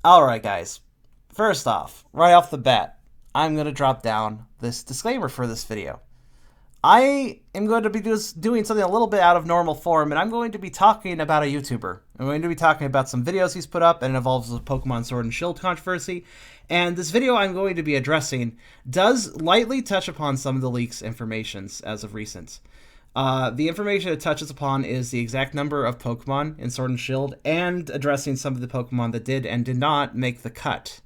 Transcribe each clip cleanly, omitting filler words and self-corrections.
Alright, guys. First off, right off the bat, I'm going to drop down this disclaimer for this video. I am going to be doing something a little bit out of normal form, and I'm going to be talking about a YouTuber. I'm going to be talking about some videos he's put up, and it involves the Pokemon Sword and Shield controversy. And this video I'm going to be addressing does lightly touch upon some of the leaks' informations as of recent. The information it touches upon is the exact number of Pokemon in Sword and Shield, and addressing some of the Pokemon that did and did not make the cut.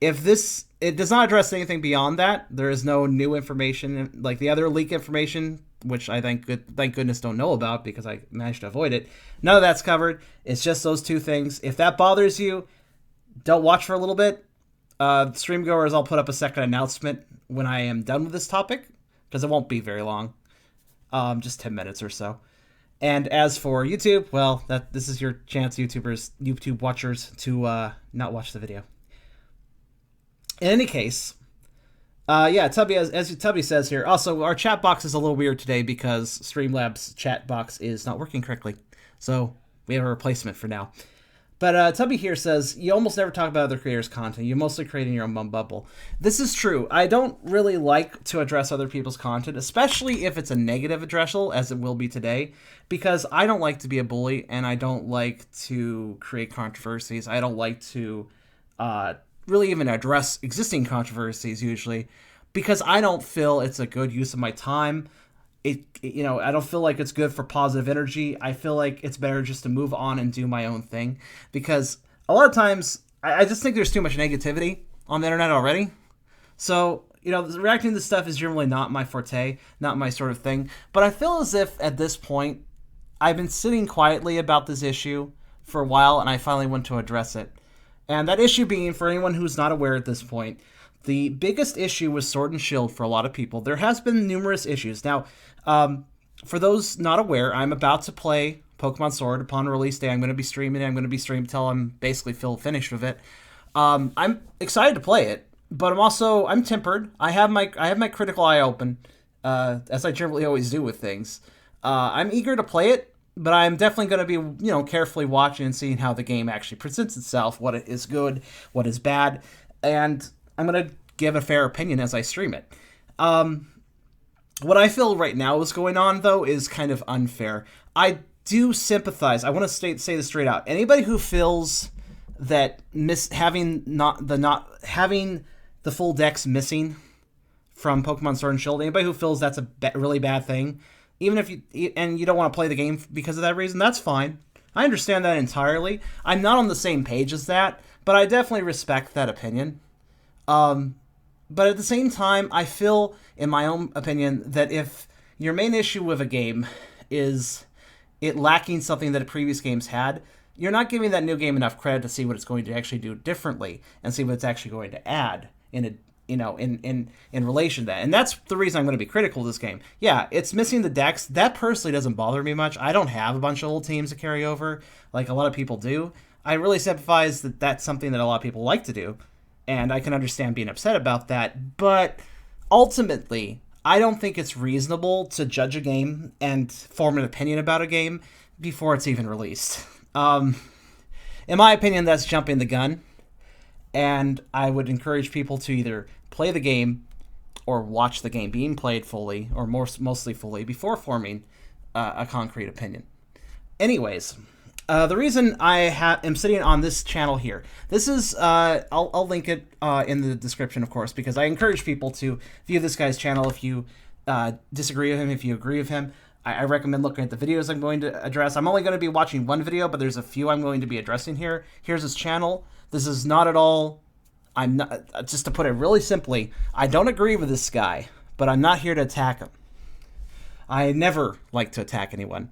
It does not address anything beyond that. There is no new information like the other leak information, which I thank goodness don't know about because I managed to avoid it. None of that's covered. It's just those two things. If that bothers you, don't watch for a little bit. Stream goers, I'll put up a second announcement when I am done with this topic because it won't be very long. Just 10 minutes or so. And as for YouTube, well, this is your chance, YouTube watchers, to not watch the video. In any case, Tubby, as Tubby says here, also, our chat box is a little weird today because Streamlabs chat box is not working correctly. So we have a replacement for now. But Tubby here says, you almost never talk about other creators' content. You're mostly creating your own bubble. This is true. I don't really like to address other people's content, especially if it's a negative addressal, as it will be today, because I don't like to be a bully, and I don't like to create controversies. I don't like to really even address existing controversies, usually, because I don't feel it's a good use of my time. I don't feel like it's good for positive energy. I feel like it's better just to move on and do my own thing, because a lot of times I just think there's too much negativity on the internet already. So, reacting to this stuff is generally not my forte, not my sort of thing. But I feel as if at this point, I've been sitting quietly about this issue for a while, and I finally want to address it. And that issue being, for anyone who's not aware at this point, the biggest issue with Sword and Shield for a lot of people. There has been numerous issues. Now, for those not aware, I'm about to play Pokemon Sword upon release day. I'm going to be streaming it. I'm going to be streaming until I'm basically finished with it. I'm excited to play it, but I'm tempered. I have my critical eye open, as I generally always do with things. I'm eager to play it, but I'm definitely going to be, carefully watching and seeing how the game actually presents itself, what is good, what is bad, and I'm going to give a fair opinion as I stream it. What I feel right now is going on, though, is kind of unfair. I do sympathize. I want to say this straight out. Anybody who feels that having the full decks missing from Pokemon Sword and Shield, anybody who feels that's a really bad thing, even if you don't want to play the game because of that reason, that's fine. I understand that entirely. I'm not on the same page as that, but I definitely respect that opinion. But at the same time, I feel, in my own opinion, that if your main issue with a game is it lacking something that previous games had, you're not giving that new game enough credit to see what it's going to actually do differently and see what it's actually going to add in relation to that. And that's the reason I'm going to be critical of this game. Yeah, it's missing the decks. That personally doesn't bother me much. I don't have a bunch of old teams to carry over like a lot of people do. I really sympathize that that's something that a lot of people like to do. And I can understand being upset about that, but ultimately, I don't think it's reasonable to judge a game and form an opinion about a game before it's even released. In my opinion, that's jumping the gun, and I would encourage people to either play the game or watch the game being played fully, or mostly fully, before forming a concrete opinion. Anyways, the reason I am sitting on this channel here, this is, I'll link it in the description, of course, because I encourage people to view this guy's channel if you disagree with him, if you agree with him. I recommend looking at the videos I'm going to address. I'm only going to be watching one video, but there's a few I'm going to be addressing here. Here's his channel. This is not at all, just to put it really simply, I don't agree with this guy, but I'm not here to attack him. I never like to attack anyone.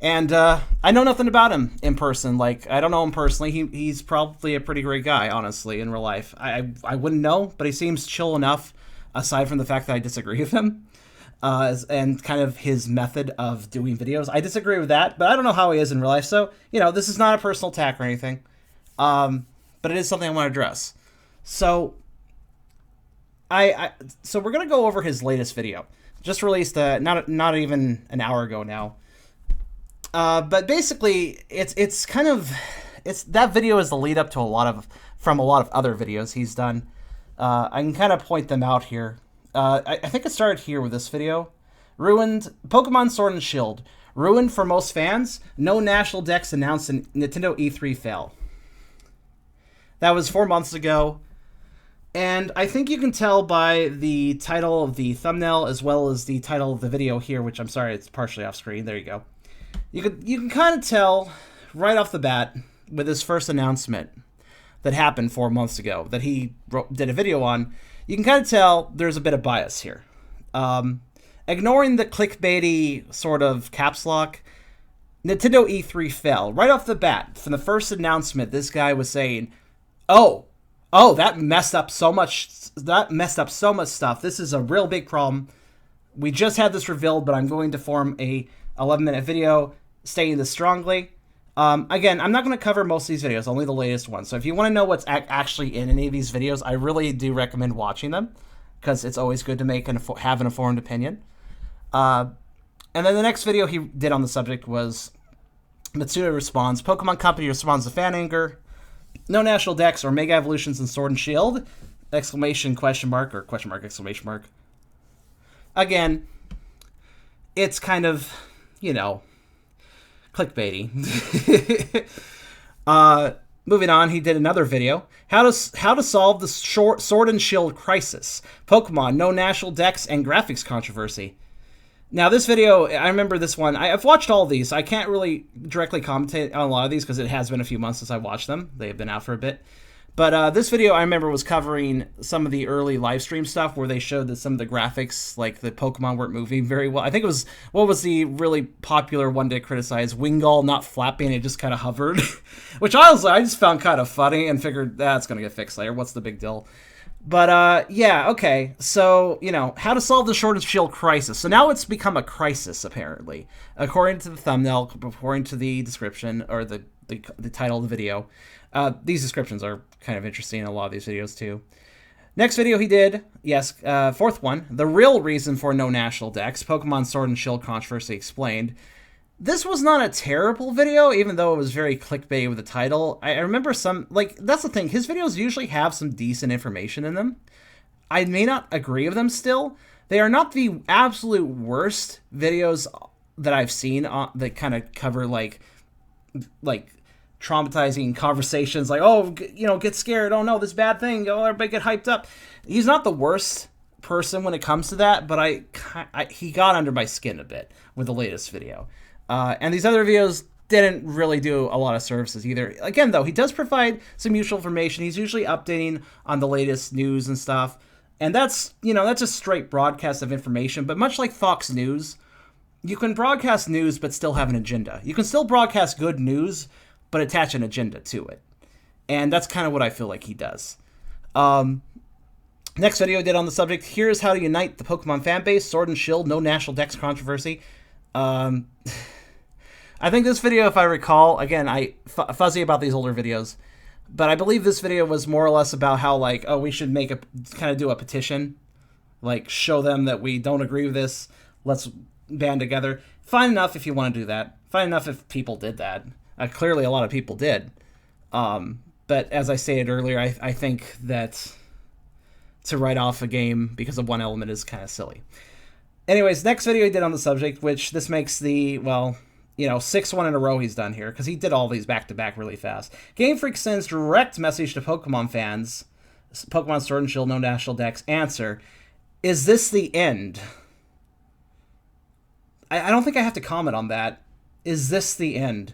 And I know nothing about him in person. Like, I don't know him personally. He's probably a pretty great guy, honestly, in real life. I wouldn't know, but he seems chill enough, aside from the fact that I disagree with him, and kind of his method of doing videos. I disagree with that, but I don't know how he is in real life. So, this is not a personal attack or anything, but it is something I want to address. So, so we're going to go over his latest video. Just released, not even an hour ago now. But basically, it's kind of that video is the lead up to a lot of other videos he's done. I can kind of point them out here. I think it started here with this video. Ruined Pokemon Sword and Shield. Ruined for most fans. No national decks announced in Nintendo E3 fail. That was 4 months ago. And I think you can tell by the title of the thumbnail as well as the title of the video here, which I'm sorry, it's partially off screen. There you go. You can kind of tell right off the bat with his first announcement that happened 4 months ago that he did a video on. You can kind of tell there's a bit of bias here. Ignoring the clickbaity sort of caps lock, Nintendo E3 fell. Right off the bat, from the first announcement, this guy was saying, oh, that messed up so much stuff. This is a real big problem. We just had this revealed, but I'm going to form a 11-minute video stating this strongly. Again, I'm not going to cover most of these videos, only the latest ones. So if you want to know what's actually in any of these videos, I really do recommend watching them, because it's always good to have an informed opinion. And then the next video he did on the subject was Matsuda responds, Pokemon Company responds to fan anger, no national decks or Mega Evolutions in Sword and Shield, exclamation, question mark, or question mark, exclamation mark. Again, it's kind of, clickbaity. Moving on, he did another video. How to solve the Sword and Shield crisis. Pokemon, no national decks, and graphics controversy. Now, this video, I remember this one. I've watched all of these. I can't really directly commentate on a lot of these because it has been a few months since I watched them. They have been out for a bit. But this video, I remember, was covering some of the early live stream stuff where they showed that some of the graphics, like the Pokemon, weren't moving very well. I think it was, what was the really popular one to criticize? Wingull not flapping, it just kind of hovered. Which honestly, I just found kind of funny and figured that's going to get fixed later. What's the big deal? But, yeah, okay. So, how to solve the Sword and Shield crisis. So now it's become a crisis, apparently. According to the thumbnail, according to the description, or the title of the video. These descriptions are kind of interesting in a lot of these videos, too. Next video he did, yes, fourth one. The real reason for no national decks. Pokemon Sword and Shield controversy explained. This was not a terrible video, even though it was very clickbait with the title. I remember that's the thing, his videos usually have some decent information in them. I may not agree with them still. They are not the absolute worst videos that I've seen that kind of cover, like traumatizing conversations, like, oh, get scared, oh no, this bad thing, oh, everybody get hyped up. He's not the worst person when it comes to that, but he got under my skin a bit with the latest video. And these other videos didn't really do a lot of services either. Again, though, he does provide some useful information. He's usually updating on the latest news and stuff. And that's a straight broadcast of information. But much like Fox News, you can broadcast news but still have an agenda. You can still broadcast good news but attach an agenda to it. And that's kind of what I feel like he does. Next video I did on the subject, here's how to unite the Pokemon fanbase, Sword and Shield, no national decks controversy. I think this video, if I recall, again, fuzzy about these older videos, but I believe this video was more or less about how, like, oh, we should do a petition, like, show them that we don't agree with this, let's band together. Fine enough if you want to do that. Fine enough if people did that. Clearly a lot of people did. But as I stated earlier, I think that to write off a game because of one element is kind of silly. Anyways, next video he did on the subject, which this makes the, sixth one in a row he's done here, because he did all these back-to-back really fast. Game Freak sends direct message to Pokemon fans. Pokemon Sword and Shield, no national decks. Answer, is this the end? I don't think I have to comment on that. Is this the end?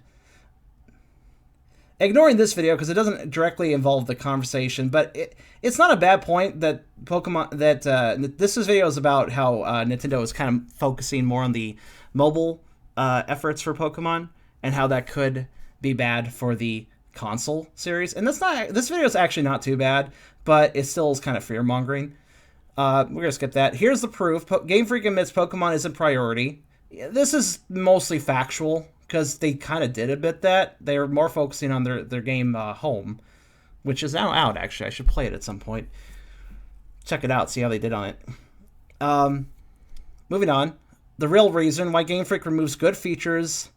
Ignoring this video, because it doesn't directly involve the conversation, but it's not a bad point that this video is about how Nintendo is kind of focusing more on the mobile efforts for Pokemon, and how that could be bad for the console series. And this video is actually not too bad, but it still is kind of fear-mongering. We're going to skip that. Here's the proof. Game Freak admits Pokemon isn't priority. This is mostly factual, because they kind of did a bit that. They're more focusing on their game Home, which is now out, actually. I should play it at some point. Check it out, see how they did on it. Moving on. The real reason why Game Freak removes good features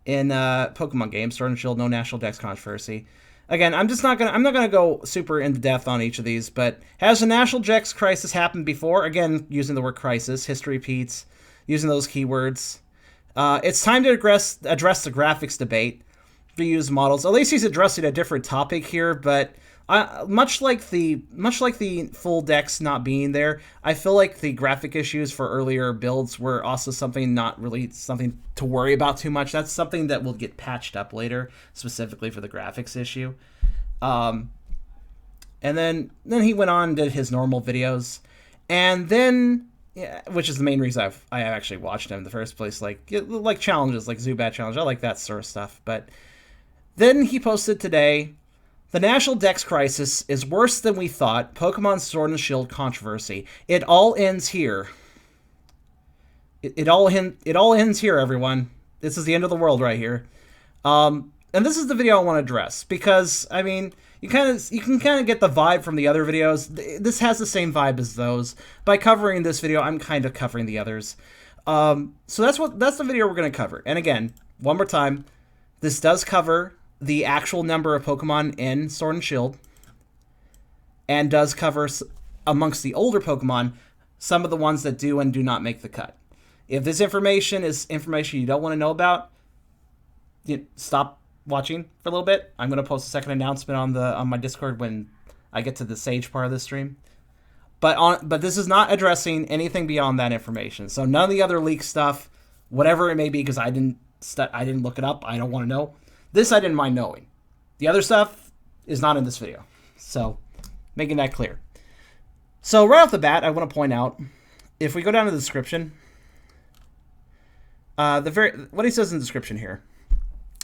in Pokemon games. Sword and Shield, no national dex controversy. Again, I'm not gonna go super into depth on each of these, but has a national dex crisis happened before? Again, using the word crisis, history repeats, using those keywords. It's time to address the graphics debate. Reuse models. At least he's addressing a different topic here, but much like the full dex not being there, I feel like the graphic issues for earlier builds were also not really something to worry about too much. That's something that will get patched up later, specifically for the graphics issue. And then he went on and did his normal videos, and then, yeah, which is the main reason I actually watched him in the first place, like challenges, like Zubat challenge. I like that sort of stuff. But then he posted today, the national dex crisis is worse than we thought. Pokemon Sword and Shield controversy. It all ends here. It all ends here, everyone. This is the end of the world right here. And this is the video I want to address because, I mean, you can kind of get the vibe from the other videos. This has the same vibe as those. By covering this video, I'm kind of covering the others. So that's the video we're going to cover. And again, one more time, this does cover the actual number of Pokemon in Sword and Shield, and does cover, amongst the older Pokemon, some of the ones that do and do not make the cut. If this information is information you don't want to know about, stop watching for a little bit. I'm going to post a second announcement on my Discord when I get to the Sage part of the stream. But this is not addressing anything beyond that information. So none of the other leak stuff, whatever it may be, because I didn't look it up. I don't want to know. This I didn't mind knowing. The other stuff is not in this video. So, making that clear. So, right off the bat, I want to point out, if we go down to the description, what he says in the description here.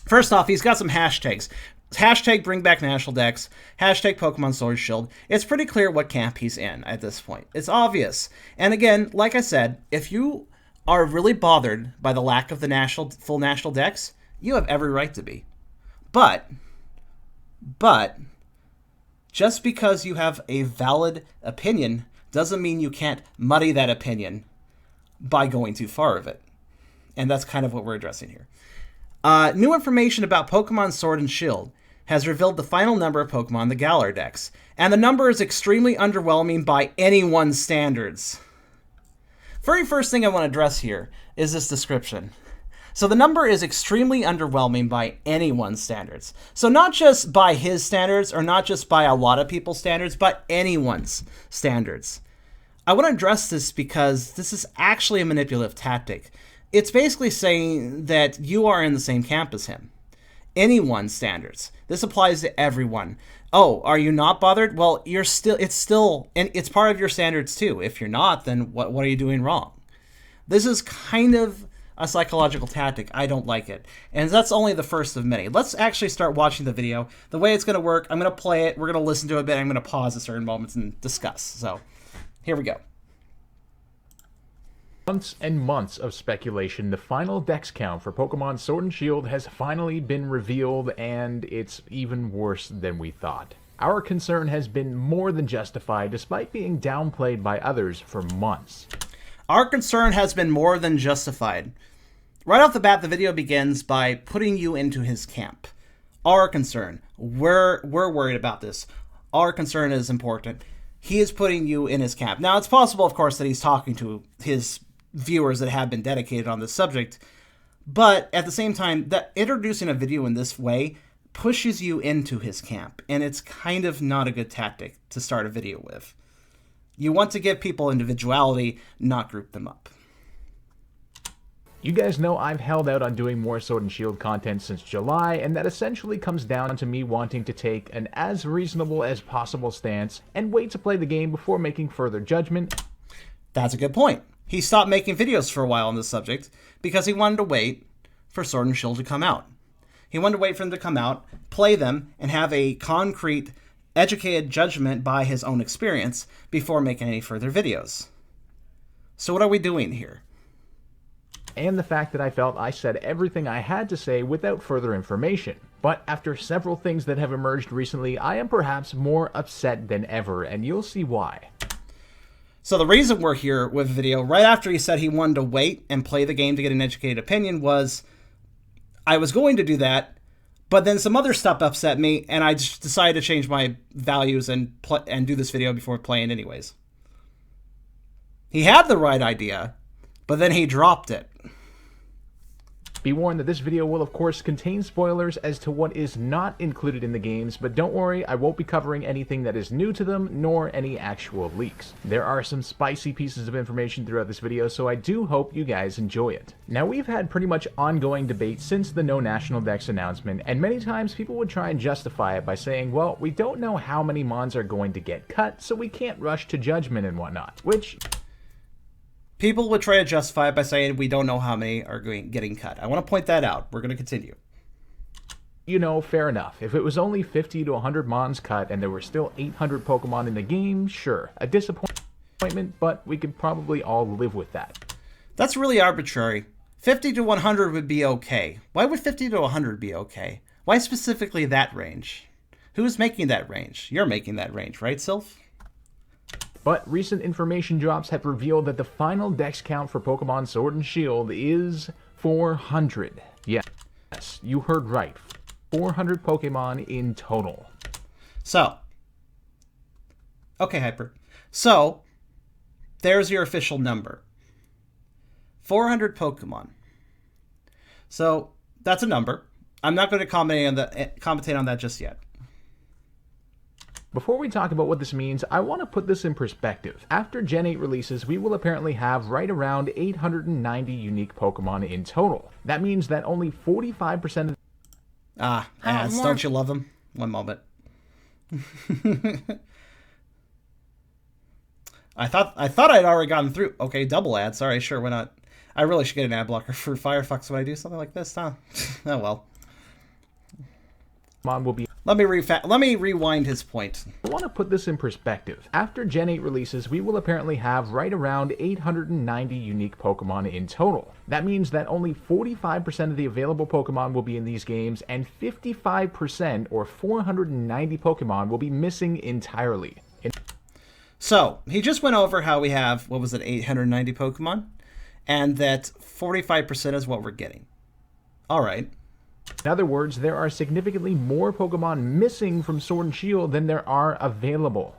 First off, he's got some hashtags. Hashtag bring back national dex. Hashtag Pokemon Sword and Shield. It's pretty clear what camp he's in at this point. It's obvious. And again, like I said, if you are really bothered by the lack of the full national dex, you have every right to be. But, just because you have a valid opinion doesn't mean you can't muddy that opinion by going too far of it. And that's kind of what we're addressing here. New information about Pokemon Sword and Shield has revealed the final number of Pokemon in the Galar Dex, and the number is extremely underwhelming by anyone's standards. Very first thing I want to address here is this description. So the number is extremely underwhelming by anyone's standards. So not just by his standards, or not just by a lot of people's standards, but anyone's standards. I want to address this because this is actually a manipulative tactic. It's basically saying that you are in the same camp as him. Anyone's standards. This applies to everyone. Oh, are you not bothered? Well, it's part of your standards too. If you're not, then what are you doing wrong? This is kind of a psychological tactic. I don't like it. And that's only the first of many. Let's actually start watching the video. The way it's going to work, I'm going to play it, we're going to listen to it a bit, I'm going to pause at certain moments and discuss. So, here we go. Months and months of speculation, the final dex count for Pokemon Sword and Shield has finally been revealed, and it's even worse than we thought. Our concern has been more than justified, despite being downplayed by others for months. Our concern has been more than justified. Right off the bat, the video begins by putting you into his camp. Our concern. We're worried about this. Our concern is important. He is putting you in his camp. Now, it's possible, of course, that he's talking to his viewers that have been dedicated on this subject, but at the same time, that introducing a video in this way pushes you into his camp, and it's kind of not a good tactic to start a video with. You want to give people individuality, not group them up. You guys know I've held out on doing more Sword and Shield content since July, and that essentially comes down to me wanting to take an as reasonable as possible stance and wait to play the game before making further judgment. That's a good point. He stopped making videos for a while on this subject because he wanted to wait for Sword and Shield to come out. He wanted to wait for them to come out, play them, and have a concrete, educated judgment by his own experience before making any further videos. So what are we doing here? And the fact that I felt I said everything I had to say without further information. But after several things that have emerged recently, I am perhaps more upset than ever, and you'll see why. So the reason we're here with the video, right after he said he wanted to wait and play the game to get an educated opinion, was I was going to do that, but then some other stuff upset me, and I just decided to change my values and do this video before playing anyways. He had the right idea, but then he dropped it. Be warned that this video will of course contain spoilers as to what is not included in the games, but don't worry, I won't be covering anything that is new to them, nor any actual leaks. There are some spicy pieces of information throughout this video, so I do hope you guys enjoy it. Now, we've had pretty much ongoing debate since the No National Dex announcement, and many times people would try and justify it by saying, well, we don't know how many mons are going to get cut, so we can't rush to judgment and whatnot, which... People would try to justify it by saying we don't know how many are getting cut. I want to point that out. We're going to continue. You know, fair enough. If it was only 50 to 100 mons cut and there were still 800 Pokemon in the game, sure. A disappointment, but we could probably all live with that. That's really arbitrary. 50 to 100 would be okay. Why would 50 to 100 be okay? Why specifically that range? Who's making that range? You're making that range, right, Sylph? But recent information drops have revealed that the final dex count for Pokemon Sword and Shield is 400. Yes, you heard right. 400 Pokemon in total. So, okay, Hyper. So, there's your official number. 400 Pokemon. So, that's a number. I'm not going to commentate on that just yet. Before we talk about what this means, I want to put this in perspective. After Gen 8 releases, we will apparently have right around 890 unique Pokemon in total. That means that only 45% of... Don't you love them? One moment. I thought I'd already gotten through. Okay, double ad. Sorry, sure, why not? I really should get an ad blocker for Firefox when I do something like this, huh? Oh well. Will be... Let me rewind his point. I want to put this in perspective. After Gen 8 releases, we will apparently have right around 890 unique Pokemon in total. That means that only 45% of the available Pokemon will be in these games, and 55%, or 490 Pokemon, will be missing entirely. So, he just went over how we have, 890 Pokemon? And that 45% is what we're getting. Alright. In other words, there are significantly more Pokemon missing from Sword and Shield than there are available.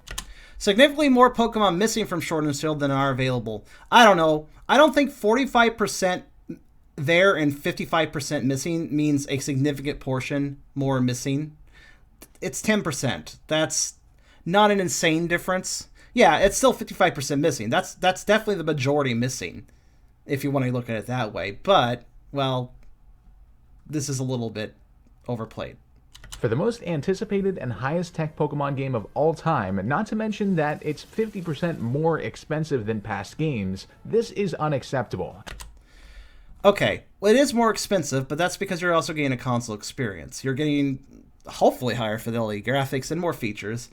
Significantly more Pokemon missing from Sword and Shield than are available. I don't know. I don't think 45% there and 55% missing means a significant portion more missing. It's 10%. That's not an insane difference. Yeah, it's still 55% missing. That's definitely the majority missing, if you want to look at it that way. But, well... this is a little bit overplayed. For the most anticipated and highest tech Pokemon game of all time, not to mention that it's 50% more expensive than past games, this is unacceptable. Okay, well, it is more expensive, but that's because you're also getting a console experience. You're getting, hopefully, higher fidelity graphics and more features.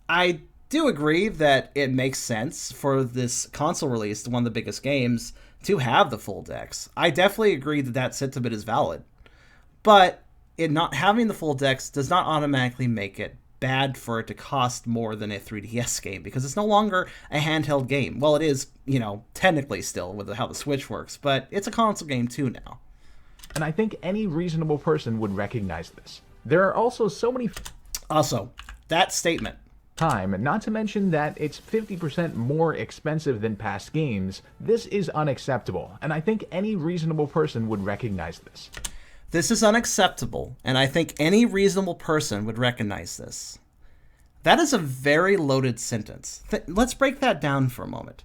I do agree that it makes sense for this console release, one of the biggest games, to have the full dex. I definitely agree that that sentiment is valid. But it not having the full dex does not automatically make it bad for it to cost more than a 3DS game, because it's no longer a handheld game. Well, it is, technically still with how the Switch works, but it's a console game too now. And I think any reasonable person would recognize this. There are also so many... Also, that statement. Time, not to mention that it's 50% more expensive than past games, this is unacceptable, and I think any reasonable person would recognize this. This is unacceptable, and I think any reasonable person would recognize this. That is a very loaded sentence. Let's break that down for a moment.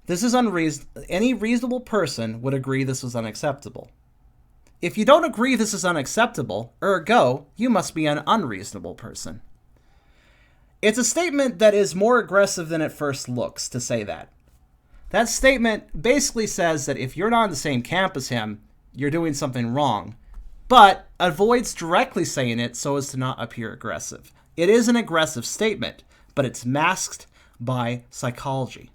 This is unreasonable. Any reasonable person would agree this is unacceptable. If you don't agree this is unacceptable, ergo, you must be an unreasonable person. It's a statement that is more aggressive than it first looks to say that. That statement basically says that if you're not in the same camp as him, you're doing something wrong, but avoids directly saying it so as to not appear aggressive. It is an aggressive statement, but it's masked by psychology.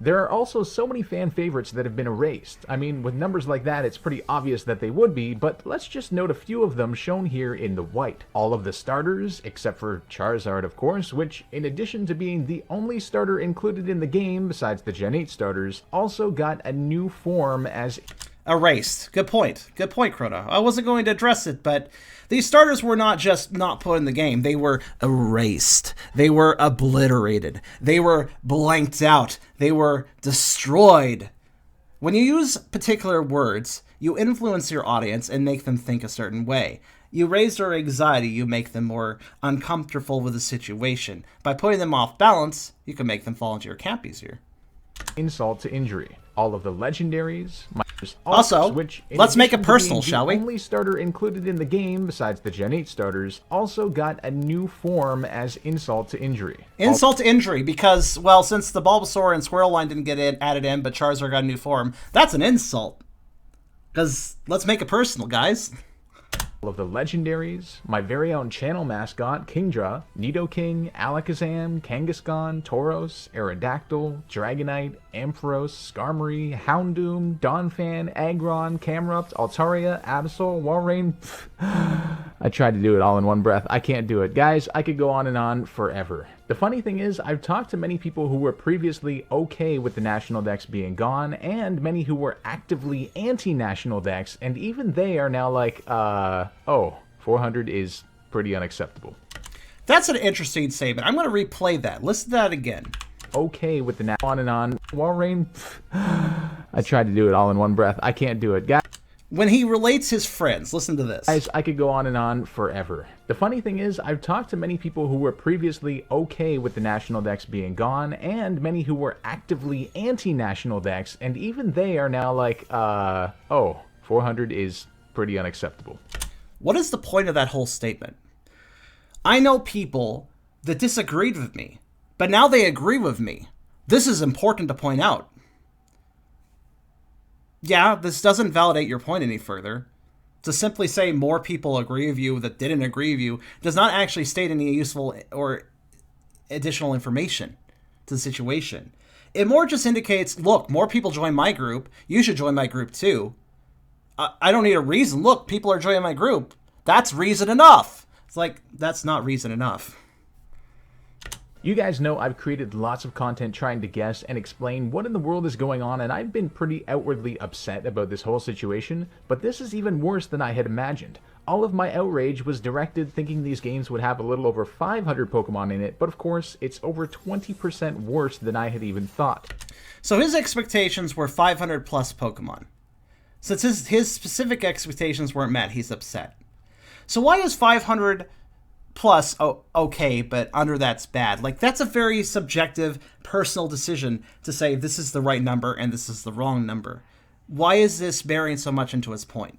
There are also so many fan favorites that have been erased. I mean, with numbers like that, it's pretty obvious that they would be, but let's just note a few of them shown here in the white. All of the starters, except for Charizard, of course, which, in addition to being the only starter included in the game besides the Gen 8 starters, also got a new form as... Erased. Good point. Good point, Chrono. I wasn't going to address it, but these starters were not just not put in the game. They were erased. They were obliterated. They were blanked out. They were destroyed. When you use particular words, you influence your audience and make them think a certain way. You raise their anxiety, you make them more uncomfortable with the situation. By putting them off balance, you can make them fall into your camp easier. Insult to injury. All of the legendaries. Also, let's make it personal, shall we? The only starter included in the game, besides the Gen 8 starters, also got a new form as insult to injury. Insult to injury, because, well, since the Bulbasaur and Squirrel line didn't get added in, but Charizard got a new form, that's an insult. Because, let's make it personal, guys. Of the legendaries, my very own channel mascot, Kingdra, Nidoking, Alakazam, Kangaskhan, Tauros, Aerodactyl, Dragonite, Ampharos, Skarmory, Houndoom, Donphan, Aggron, Camerupt, Altaria, Absol, Walrein. I tried to do it all in one breath. I can't do it. Guys, I could go on and on forever. The funny thing is, I've talked to many people who were previously okay with the National Dex being gone, and many who were actively anti-National Dex, and even they are now like, oh, 400 is pretty unacceptable. That's an interesting statement. I'm going to replay that. Listen to that again. Okay with the on and on. Walrein. I tried to do it all in one breath. I can't do it. Guys. When he relates his friends, listen to this. Guys, I could go on and on forever. The funny thing is, I've talked to many people who were previously okay with the National Dex being gone, and many who were actively anti-National Dex, and even they are now like, oh, 400 is pretty unacceptable. What is the point of that whole statement? I know people that disagreed with me, but now they agree with me. This is important to point out. Yeah, this doesn't validate your point any further. To simply say more people agree with you that didn't agree with you does not actually state any useful or additional information to the situation. It more just indicates, look, more people join my group. You should join my group too. I don't need a reason. Look, people are joining my group. That's reason enough. It's like, that's not reason enough. You guys know I've created lots of content trying to guess and explain what in the world is going on, and I've been pretty outwardly upset about this whole situation, but this is even worse than I had imagined. All of my outrage was directed thinking these games would have a little over 500 Pokemon in it, but of course, it's over 20% worse than I had even thought. So his expectations were 500 plus Pokemon. Since his specific expectations weren't met, he's upset. So why is 500 plus okay, but under that's bad? Like, that's a very subjective, personal decision to say this is the right number and this is the wrong number. Why is this bearing so much into his point?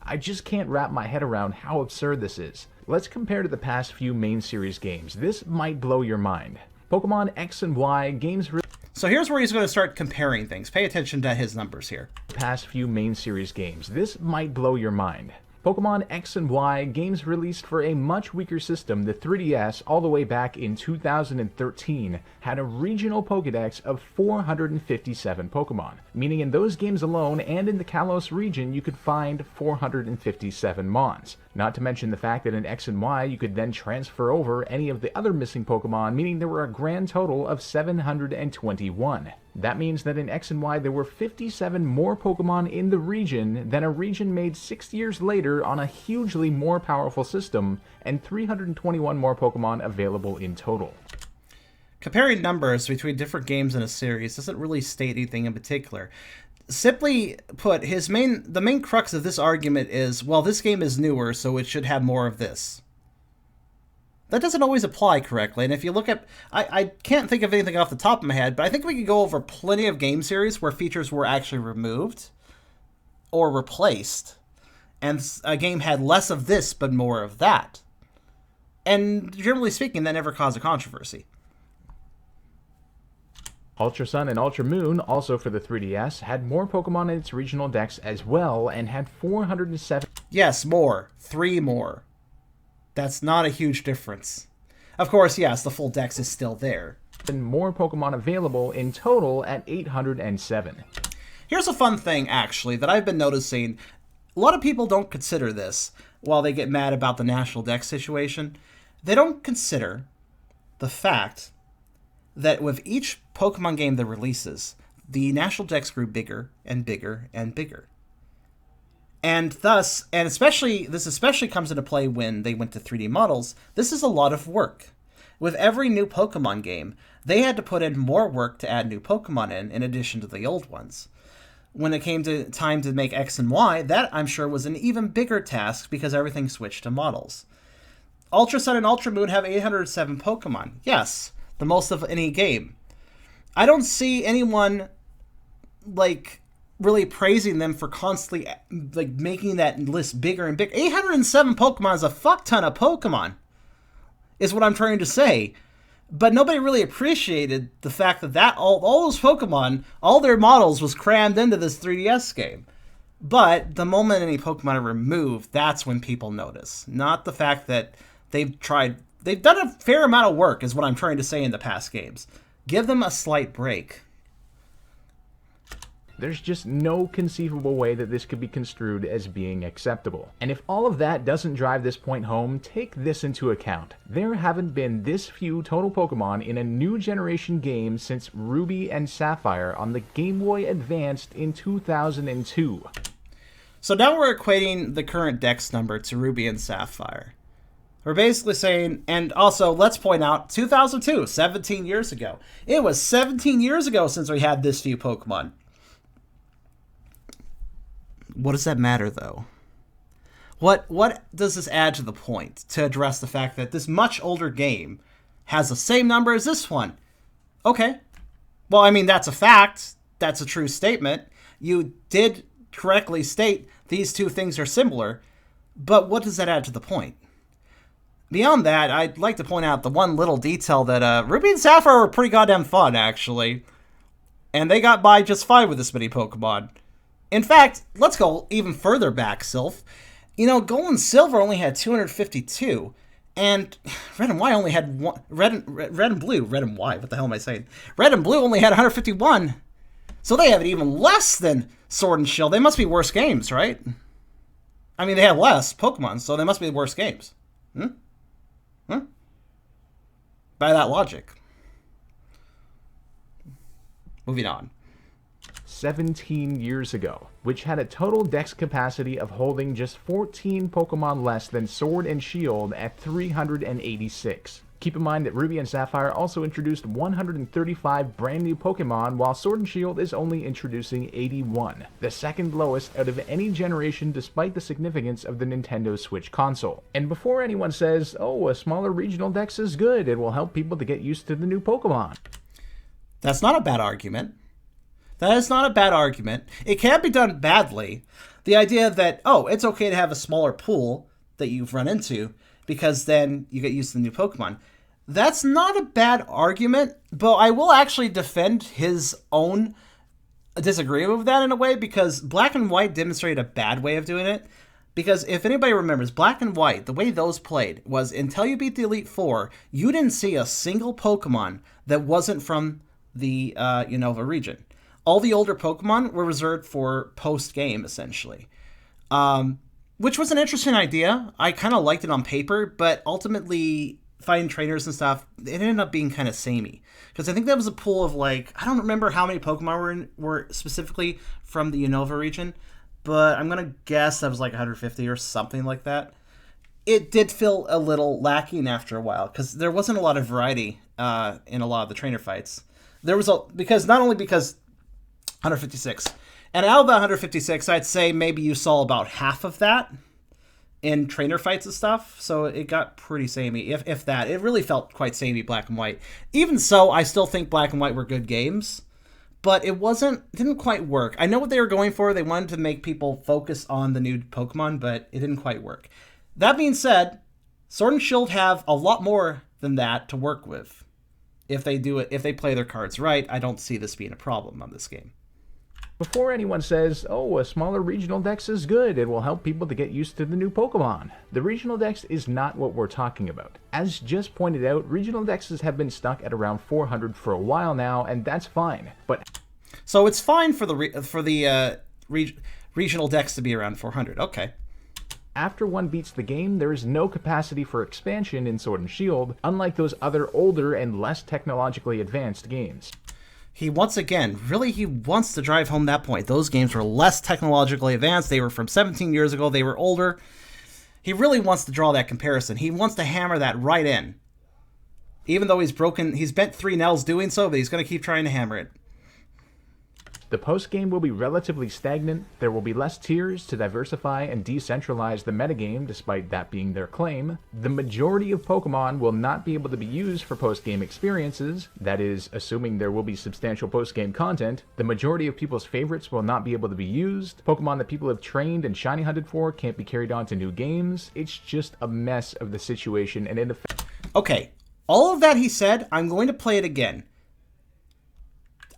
I just can't wrap my head around how absurd this is. Let's compare to the past few main series games. This might blow your mind. Pokemon X and Y games... So here's where he's going to start comparing things. Pay attention to his numbers here. Past few main series games. This might blow your mind. Pokemon X and Y games released for a much weaker system, the 3DS, all the way back in 2013, had a regional Pokedex of 457 Pokemon, meaning in those games alone and in the Kalos region you could find 457 Mons. Not to mention the fact that in X and Y you could then transfer over any of the other missing Pokemon, meaning there were a grand total of 721. That means that in X and Y there were 57 more Pokemon in the region than a region made 6 years later on a hugely more powerful system, and 321 more Pokemon available in total. Comparing numbers between different games in a series doesn't really state anything in particular. Simply put, the main crux of this argument is, well, this game is newer, so it should have more of this. That doesn't always apply correctly, and if you look at... I can't think of anything off the top of my head, but I think we could go over plenty of game series where features were actually removed or replaced, and a game had less of this but more of that. And generally speaking, that never caused a controversy. Ultra Sun and Ultra Moon, also for the 3DS, had more Pokemon in its regional dex as well, and had 407... Yes, more. 3 more. That's not a huge difference. Of course, yes, the full dex is still there. And more Pokemon available in total at 807. Here's a fun thing, actually, that I've been noticing. A lot of people don't consider this while they get mad about the National Dex situation. They don't consider the fact that with each Pokemon game that releases, the national decks grew bigger and bigger and bigger. And thus, and this especially comes into play when they went to 3D models, this is a lot of work. With every new Pokemon game, they had to put in more work to add new Pokemon in addition to the old ones. When it came to time to make X and Y, that I'm sure was an even bigger task because everything switched to models. Ultra Sun and Ultra Moon have 807 Pokemon. Yes, the most of any game. I don't see anyone, like, really praising them for constantly, like, making that list bigger and bigger. 807 Pokemon is a fuck ton of Pokemon, is what I'm trying to say. But nobody really appreciated the fact that all those Pokemon, all their models was crammed into this 3DS game. But the moment any Pokemon are removed, that's when people notice. Not the fact that they've done a fair amount of work, is what I'm trying to say in the past games. Give them a slight break. There's just no conceivable way that this could be construed as being acceptable. And if all of that doesn't drive this point home, take this into account. There haven't been this few total Pokemon in a new generation game since Ruby and Sapphire on the Game Boy Advance in 2002. So now we're equating the current Dex number to Ruby and Sapphire. We're basically saying, and also let's point out, 2002, 17 years ago. It was 17 years ago since we had this few Pokemon. What does that matter, though? What does this add to the point to address the fact that this much older game has the same number as this one? Okay. Well, I mean, that's a fact. That's a true statement. You did correctly state these two things are similar, but what does that add to the point? Beyond that, I'd like to point out the one little detail that Ruby and Sapphire were pretty goddamn fun, actually. And they got by just fine with this many Pokemon. In fact, let's go even further back, Sylph. You know, Gold and Silver only had 252, and Red and White only had one. Red and Blue, Red and White. What the hell am I saying? Red and Blue only had 151, so they have it even less than Sword and Shield. They must be worse games, right? I mean, they have less Pokemon, so they must be worse games. By that logic. Moving on. 17 years ago, which had a total dex capacity of holding just 14 Pokemon less than Sword and Shield at 386. Keep in mind that Ruby and Sapphire also introduced 135 brand new Pokemon, while Sword and Shield is only introducing 81, the second lowest out of any generation despite the significance of the Nintendo Switch console. And before anyone says, oh, a smaller regional dex is good, it will help people to get used to the new Pokemon. That's not a bad argument. That is not a bad argument. It can't be done badly. The idea that, oh, it's okay to have a smaller pool that you've run into because then you get used to the new Pokemon. That's not a bad argument, but I will actually defend his own disagreement with that in a way, because Black and White demonstrated a bad way of doing it. Because if anybody remembers, Black and White, the way those played was until you beat the Elite Four, you didn't see a single Pokemon that wasn't from the Unova region. All the older Pokemon were reserved for post-game, essentially. Which was an interesting idea. I kind of liked it on paper, but ultimately, fighting trainers and stuff, it ended up being kind of samey. Because I think that was a pool of, like, I don't remember how many Pokemon were specifically from the Unova region, but I'm going to guess that was like 150 or something like that. It did feel a little lacking after a while, because there wasn't a lot of variety in a lot of the trainer fights. There was not only because 156. And out of the 156, I'd say maybe you saw about half of that in trainer fights and stuff. So it got pretty samey, if that. It really felt quite samey, Black and White. Even so, I still think Black and White were good games. But it didn't quite work. I know what they were going for. They wanted to make people focus on the new Pokemon, but it didn't quite work. That being said, Sword and Shield have a lot more than that to work with. If they play their cards right, I don't see this being a problem on this game. Before anyone says, oh, a smaller regional dex is good, it will help people to get used to the new Pokemon. The regional dex is not what we're talking about. As just pointed out, regional dexes have been stuck at around 400 for a while now, and that's fine. So it's fine for the regional dex to be around 400. Okay. After one beats the game, there is no capacity for expansion in Sword and Shield, unlike those other older and less technologically advanced games. he once again, really, he wants to drive home that point. Those games were less technologically advanced. They were from 17 years ago. They were older. He really wants to draw that comparison. He wants to hammer that right in. Even though he's bent 3 nails doing so, but he's going to keep trying to hammer it. The post-game will be relatively stagnant, there will be less tiers to diversify and decentralize the metagame despite that being their claim. The majority of Pokemon will not be able to be used for post-game experiences, that is, assuming there will be substantial post-game content. The majority of people's favorites will not be able to be used. Pokemon that people have trained and shiny hunted for can't be carried on to new games. It's just a mess of the situation, and in effect... Okay, all of that he said, I'm going to play it again.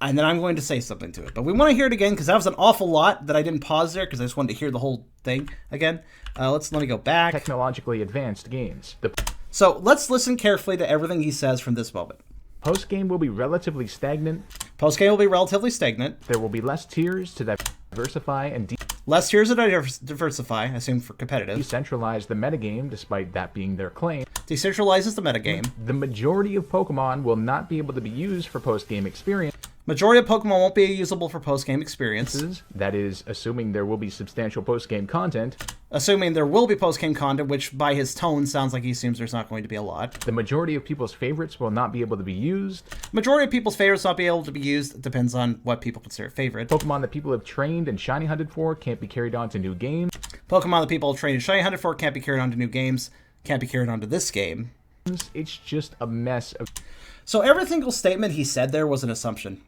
And then I'm going to say something to it. But we want to hear it again because that was an awful lot that I didn't pause there because I just wanted to hear the whole thing again. Let me go back. Technologically advanced games. So let's listen carefully to everything he says from this moment. Post-game will be relatively stagnant. Post-game will be relatively stagnant. There will be less tiers to diversify and less tiers to diversify, I assume for competitive. Decentralize the metagame despite that being their claim. Decentralizes the metagame. The majority of Pokemon will not be able to be used for post-game experience. Majority of Pokemon won't be usable for post-game experiences. That is, assuming there will be substantial post-game content. Assuming there will be post-game content, which by his tone sounds like he assumes there's not going to be a lot. The majority of people's favorites will not be able to be used. Majority of people's favorites not be able to be used. It depends on what people consider favorite. Pokemon that people have trained and shiny hunted for can't be carried on to new games. Pokemon that people have trained and shiny hunted for can't be carried on to new games. Can't be carried on to this game. It's just a mess of... So every single statement he said there was an assumption.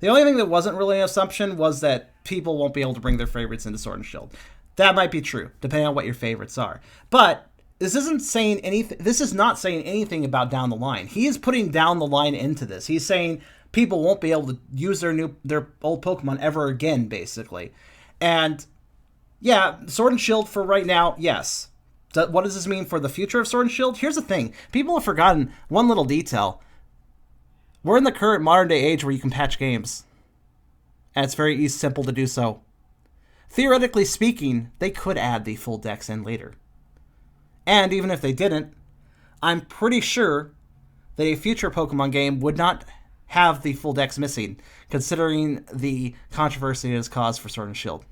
The only thing that wasn't really an assumption was that people won't be able to bring their favorites into Sword and Shield. That might be true, depending on what your favorites are. But this isn't saying anything. This is not saying anything about down the line. He is putting down the line into this. He's saying people won't be able to use their old Pokemon ever again, basically. And yeah, Sword and Shield for right now, yes. What does this mean for the future of Sword and Shield? Here's the thing. People have forgotten one little detail. We're in the current modern day age where you can patch games. And it's very simple to do so. Theoretically speaking, they could add the full dex in later. And even if they didn't, I'm pretty sure that a future Pokemon game would not have the full dex missing, considering the controversy it has caused for Sword and Shield.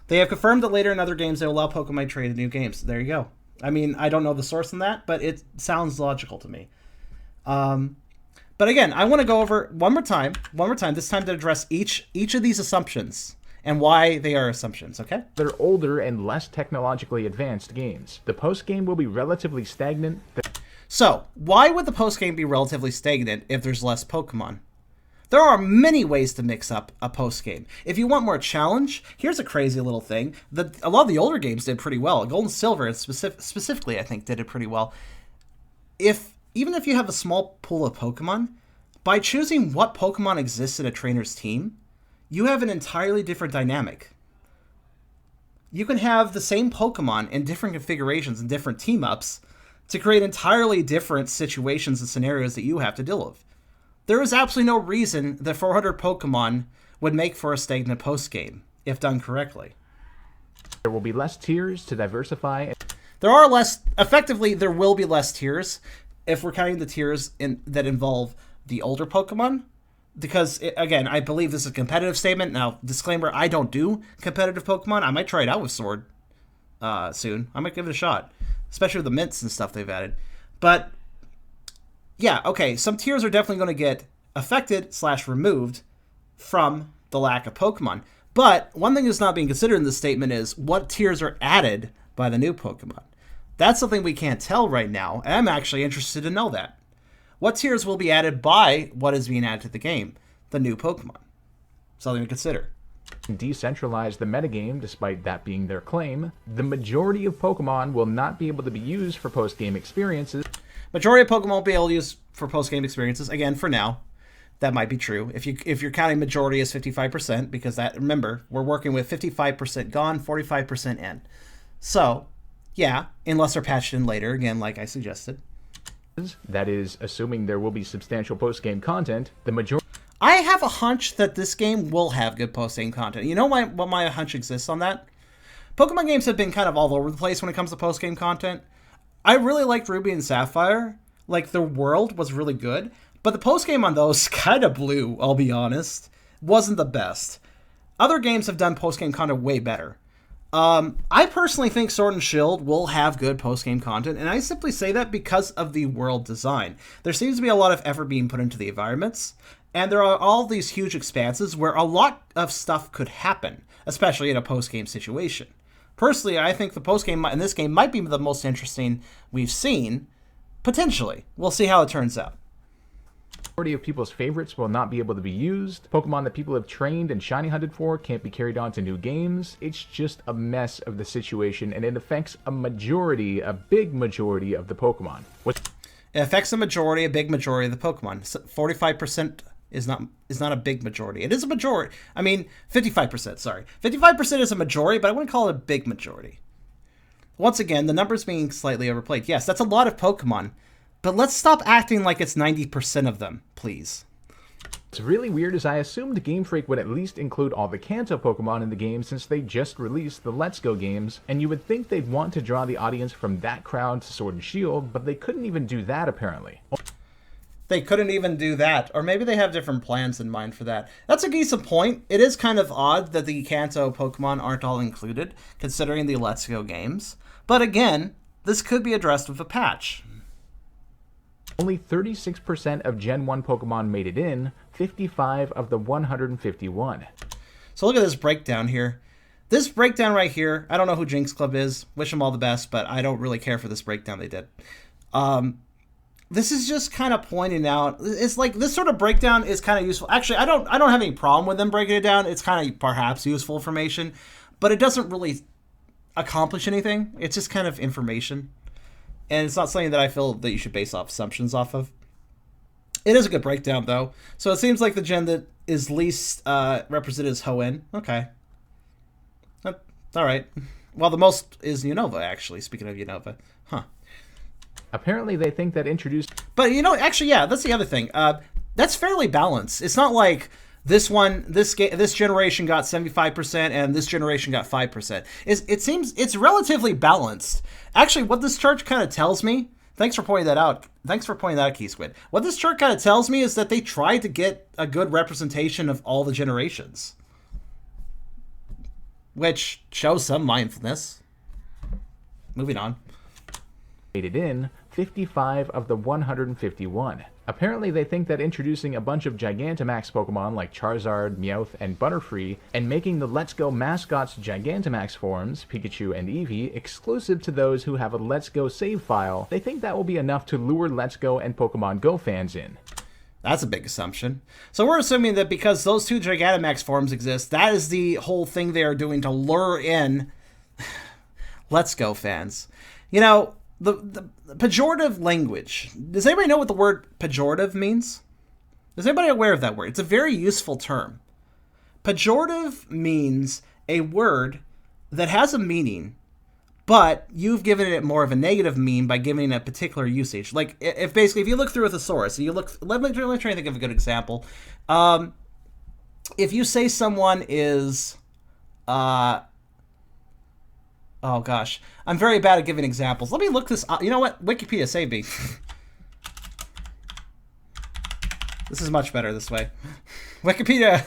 They have confirmed that later in other games they will allow Pokemon trade in new games. There you go. I mean, I don't know the source on that, but it sounds logical to me. But again, I want to go over one more time, this time to address each of these assumptions and why they are assumptions, okay? They're older and less technologically advanced games. The post-game will be relatively stagnant. So, why would the post-game be relatively stagnant if there's less Pokemon? There are many ways to mix up a post-game. If you want more challenge, here's a crazy little thing. A lot of the older games did pretty well. Gold and Silver, specifically, I think, did it pretty well. Even if you have a small pool of Pokemon, by choosing what Pokemon exists in a trainer's team, you have an entirely different dynamic. You can have the same Pokemon in different configurations and different team-ups to create entirely different situations and scenarios that you have to deal with. There is absolutely no reason that 400 Pokemon would make for a stagnant post-game, if done correctly. There will be less tiers to diversify. There will be less tiers, if we're counting the tiers that involve the older Pokemon, because, again, I believe this is a competitive statement. Now, disclaimer, I don't do competitive Pokemon. I might try it out with Sword soon. I might give it a shot, especially with the mints and stuff they've added. But, yeah, okay, some tiers are definitely going to get affected/removed from the lack of Pokemon. But one thing that's not being considered in this statement is what tiers are added by the new Pokemon. That's something we can't tell right now, and I'm actually interested to know that. What tiers will be added by what is being added to the game? The new Pokemon. Something to consider. Decentralize the metagame, despite that being their claim. The majority of Pokemon will not be able to be used for post-game experiences. Majority of Pokemon won't be able to use for post-game experiences. Again, for now, that might be true. If you're counting majority as 55%, because remember, we're working with 55% gone, 45% in. So, yeah, unless they're patched in later, again, like I suggested. That is, assuming there will be substantial post-game content, the majority... I have a hunch that this game will have good post-game content. You know what my hunch exists on that? Pokemon games have been kind of all over the place when it comes to post-game content. I really liked Ruby and Sapphire. Like, the world was really good. But the post-game on those kind of blew, I'll be honest. Wasn't the best. Other games have done post-game content way better. I personally think Sword and Shield will have good post-game content, and I simply say that because of the world design. There seems to be a lot of effort being put into the environments, and there are all these huge expanses where a lot of stuff could happen, especially in a post-game situation. Personally, I think the post-game in this game might be the most interesting we've seen, potentially. We'll see how it turns out. Majority of people's favorites will not be able to be used. Pokemon that people have trained and shiny hunted for can't be carried on to new games. It's just a mess of the situation, and it affects a big majority of the Pokemon. It affects a big majority of the Pokemon. 45% is not a big majority. It is a majority. I mean, 55%, sorry. 55% is a majority, but I wouldn't call it a big majority. Once again, the numbers being slightly overplayed. Yes, that's a lot of Pokemon. But let's stop acting like it's 90% of them, please. What's really weird is I assumed Game Freak would at least include all the Kanto Pokemon in the game since they just released the Let's Go games, and you would think they'd want to draw the audience from that crowd to Sword and Shield, but they couldn't even do that apparently. They couldn't even do that, or maybe they have different plans in mind for that. That's a decent point. It is kind of odd that the Kanto Pokemon aren't all included, considering the Let's Go games. But again, this could be addressed with a patch. Only 36% of Gen 1 Pokemon made it in, 55 of the 151. So look at this breakdown here. This breakdown right here, I don't know who Jinx Club is. Wish them all the best, but I don't really care for this breakdown they did. This is just kind of pointing out, it's like this sort of breakdown is kind of useful. Actually, I don't have any problem with them breaking it down. It's kind of perhaps useful information, but it doesn't really accomplish anything. It's just kind of information. And it's not something that I feel that you should base off assumptions off of. It is a good breakdown, though. So it seems like the gen that is least represented is Hoenn. Okay. All right. Well, the most is Unova, actually, speaking of Unova. Huh. Apparently, they think that introduced... But, actually, yeah, that's the other thing. That's fairly balanced. It's not like this generation got 75% and this generation got 5%. It seems it's relatively balanced. Actually, what this chart kind of tells me, thanks for pointing that out, Key Squid. What this chart kind of tells me is that they tried to get a good representation of all the generations, which shows some mindfulness. Moving on. Made it in 55 of the 151. Apparently, they think that introducing a bunch of Gigantamax Pokemon like Charizard, Meowth, and Butterfree, and making the Let's Go mascots Gigantamax forms, Pikachu and Eevee, exclusive to those who have a Let's Go save file, they think that will be enough to lure Let's Go and Pokemon Go fans in. That's a big assumption. So we're assuming that because those two Gigantamax forms exist, that is the whole thing they are doing to lure in Let's Go fans. The pejorative language. Does anybody know what the word pejorative means? Is anybody aware of that word? It's a very useful term. Pejorative means a word that has a meaning, but you've given it more of a negative meaning by giving it a particular usage. Like, if you look through a thesaurus, let me try to think of a good example. If you say someone is... Oh, gosh. I'm very bad at giving examples. Let me look this up. You know what? Wikipedia, save me. This is much better this way. Wikipedia.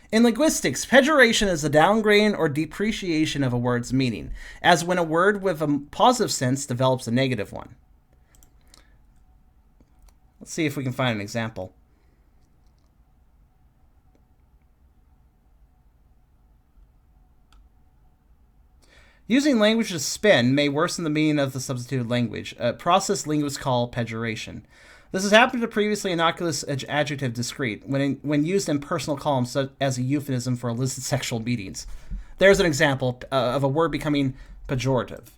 In linguistics, pejoration is the downgrading or depreciation of a word's meaning, as when a word with a positive sense develops a negative one. Let's see if we can find an example. Using language to spin may worsen the meaning of the substituted language, a process linguists call pejoration. This has happened to previously innocuous adjective discrete, when used in personal columns as a euphemism for illicit sexual meetings. There's an example of a word becoming pejorative,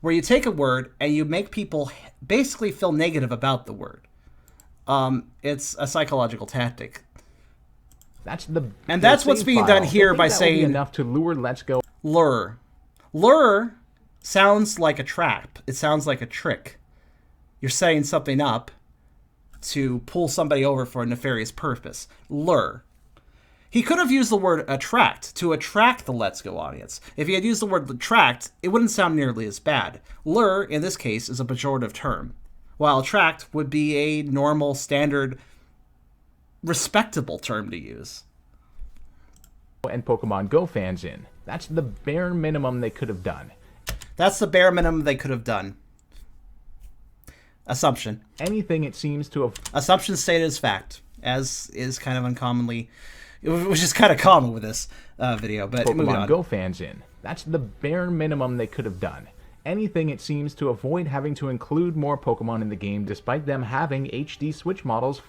where you take a word and you make people basically feel negative about the word. It's a psychological tactic. That's what's being done here by saying enough to lure Let's Go. Lure. Lure sounds like a trap. It sounds like a trick. You're setting something up to pull somebody over for a nefarious purpose. Lure. He could have used the word attract to attract the Let's Go audience. If he had used the word attract, it wouldn't sound nearly as bad. Lure, in this case, is a pejorative term. while attract would be a normal, standard, respectable term to use. And Pokemon Go fans in. That's the bare minimum they could have done. That's the bare minimum they could have done. Assumption. Anything it seems to have... Assumption stated as fact, as is kind of uncommonly... which is kind of common with this video, but moving on. Pokemon Go fans in. That's the bare minimum they could have done. Anything it seems to avoid having to include more Pokemon in the game despite them having HD Switch models.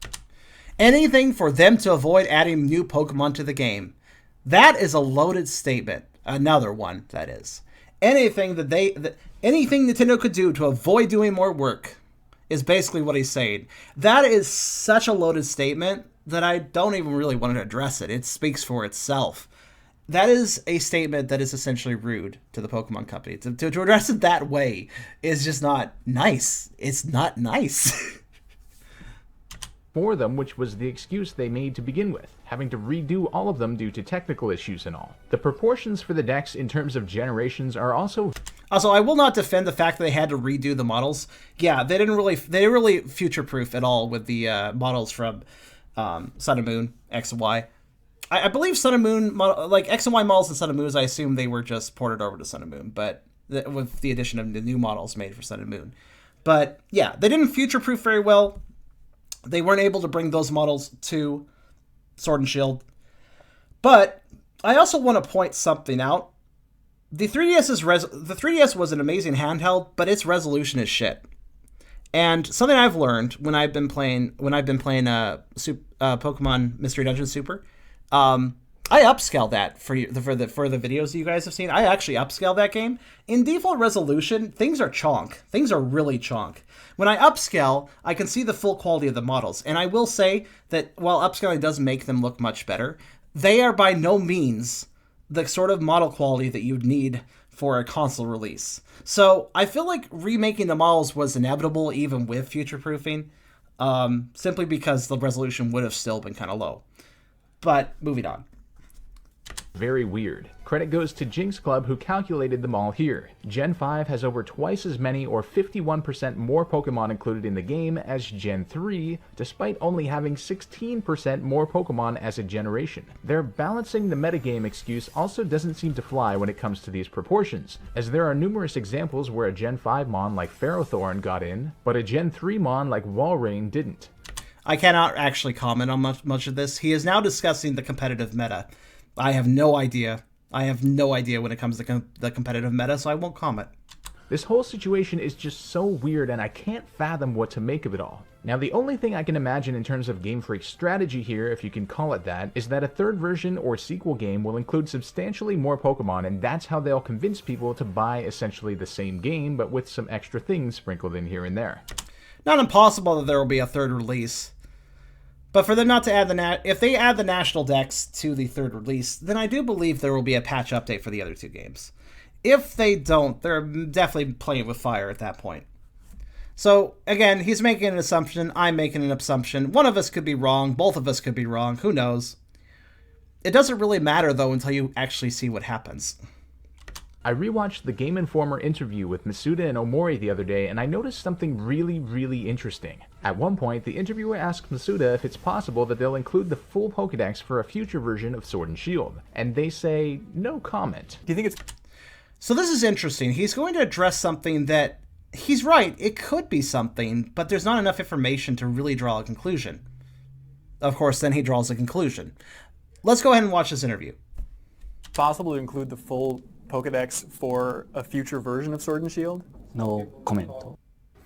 Anything for them to avoid adding new Pokemon to the game. That is a loaded statement. Another one, that is. Anything anything Nintendo could do to avoid doing more work is basically what he's saying. That is such a loaded statement that I don't even really want to address it. It speaks for itself. That is a statement that is essentially rude to the Pokemon Company. To address it that way is just not nice. It's not nice. For them, which was the excuse they made to begin with, having to redo all of them due to technical issues and all. The proportions for the decks in terms of generations are also... Also, I will not defend the fact that they had to redo the models. Yeah, they didn't really future-proof at all with the models from Sun and Moon, X and Y. I believe Sun and Moon, like X and Y models in Sun and Moon, I assume they were just ported over to Sun and Moon, but with the addition of the new models made for Sun and Moon. But yeah, they didn't future-proof very well. They weren't able to bring those models to Sword and Shield. But I also want to point something out. The 3DS was an amazing handheld, but its resolution is shit. And something I've learned when I've been playing Pokemon Mystery Dungeon Super, I upscale that for the videos you guys have seen. I actually upscale that game. In default resolution, things are chonk. Things are really chonk. When I upscale, I can see the full quality of the models. And I will say that while upscaling does make them look much better, they are by no means the sort of model quality that you'd need for a console release. So I feel like remaking the models was inevitable even with future-proofing, simply because the resolution would have still been kind of low. But moving on. Very weird. Credit goes to Jinx Club, who calculated them all here. Gen 5 has over twice as many, or 51% more Pokemon included in the game as Gen 3, despite only having 16% more Pokemon as a generation. Their balancing the metagame excuse also doesn't seem to fly when it comes to these proportions, as there are numerous examples where a Gen 5 Mon like Ferrothorn got in, but a Gen 3 Mon like Walrein didn't. I cannot actually comment on much of this. He is now discussing the competitive meta. I have no idea. I have no idea when it comes to the competitive meta, so I won't comment. This whole situation is just so weird, and I can't fathom what to make of it all. Now, the only thing I can imagine in terms of Game Freak's strategy here, if you can call it that, is that a third version or sequel game will include substantially more Pokemon, and that's how they'll convince people to buy essentially the same game, but with some extra things sprinkled in here and there. Not impossible that there will be a third release. But for them not to add if they add the national decks to the third release, then I do believe there will be a patch update for the other two games. If they don't, they're definitely playing with fire at that point. So, again, he's making an assumption, I'm making an assumption. One of us could be wrong, both of us could be wrong, who knows? It doesn't really matter, though, until you actually see what happens. I rewatched the Game Informer interview with Masuda and Omori the other day, and I noticed something really interesting. At one point, the interviewer asked Masuda if it's possible that they'll include the full Pokédex for a future version of Sword and Shield, and they say, no comment. Do you think it's... So this is interesting. He's going to address something that, he's right, it could be something, but there's not enough information to really draw a conclusion. Of course, then he draws a conclusion. Let's go ahead and watch this interview. possible to include the full Pokedex for a future version of Sword and Shield? No comment.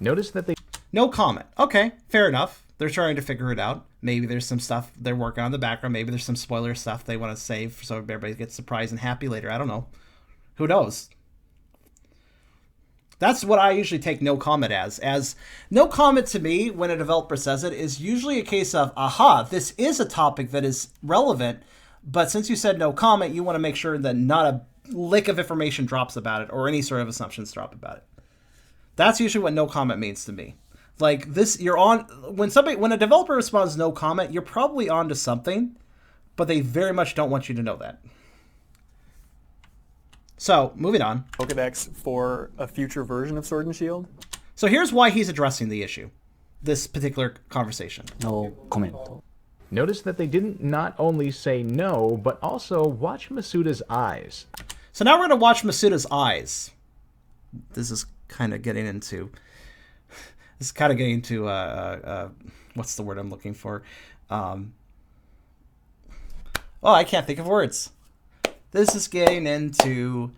Notice that they... No comment. Okay, fair enough. They're trying to figure it out. Maybe there's some stuff they're working on in the background. Maybe there's some spoiler stuff they want to save so everybody gets surprised and happy later. I don't know. Who knows? That's what I usually take no comment as no comment to me when a developer says it is usually a case of, aha, this is a topic that is relevant, but since you said no comment, you want to make sure that not a lick of information drops about it or any sort of assumptions drop about it. That's usually what no comment means to me. Like this, you're on, when a developer responds no comment, you're probably on to something, but they very much don't want you to know that. So, moving on. Pokedex for a future version of Sword and Shield? So here's why he's addressing the issue, this particular conversation. No comment. Notice that they didn't not only say no, but also watch Masuda's eyes. So now we're going to watch Masuda's eyes. This is kind of getting into... what's the word I'm looking for? I can't think of words. This is getting into...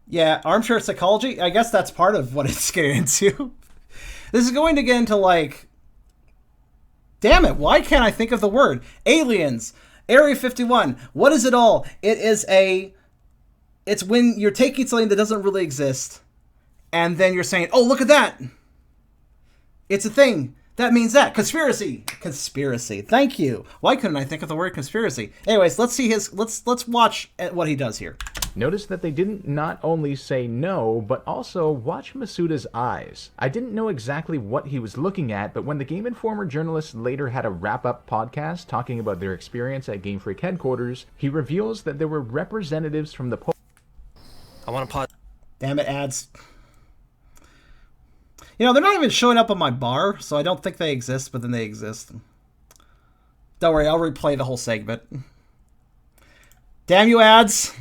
Yeah, armchair psychology. I guess that's part of what it's getting into. This is going to get into, like... Damn it, why can't I think of the word? Aliens. Area 51. What is it all? It's when you're taking something that doesn't really exist, and then you're saying, oh, look at that. It's a thing. That means that. Conspiracy. Conspiracy. Thank you. Why couldn't I think of the word conspiracy? Anyways, let's watch what he does here. Notice that they didn't not only say no, but also watch Masuda's eyes. I didn't know exactly what he was looking at, but when the Game Informer journalists later had a wrap-up podcast talking about their experience at Game Freak headquarters, he reveals that there were representatives from the I want to pause. Damn it, ads. They're not even showing up on my bar, so I don't think they exist, but then they exist. Don't worry, I'll replay the whole segment. Damn you, ads.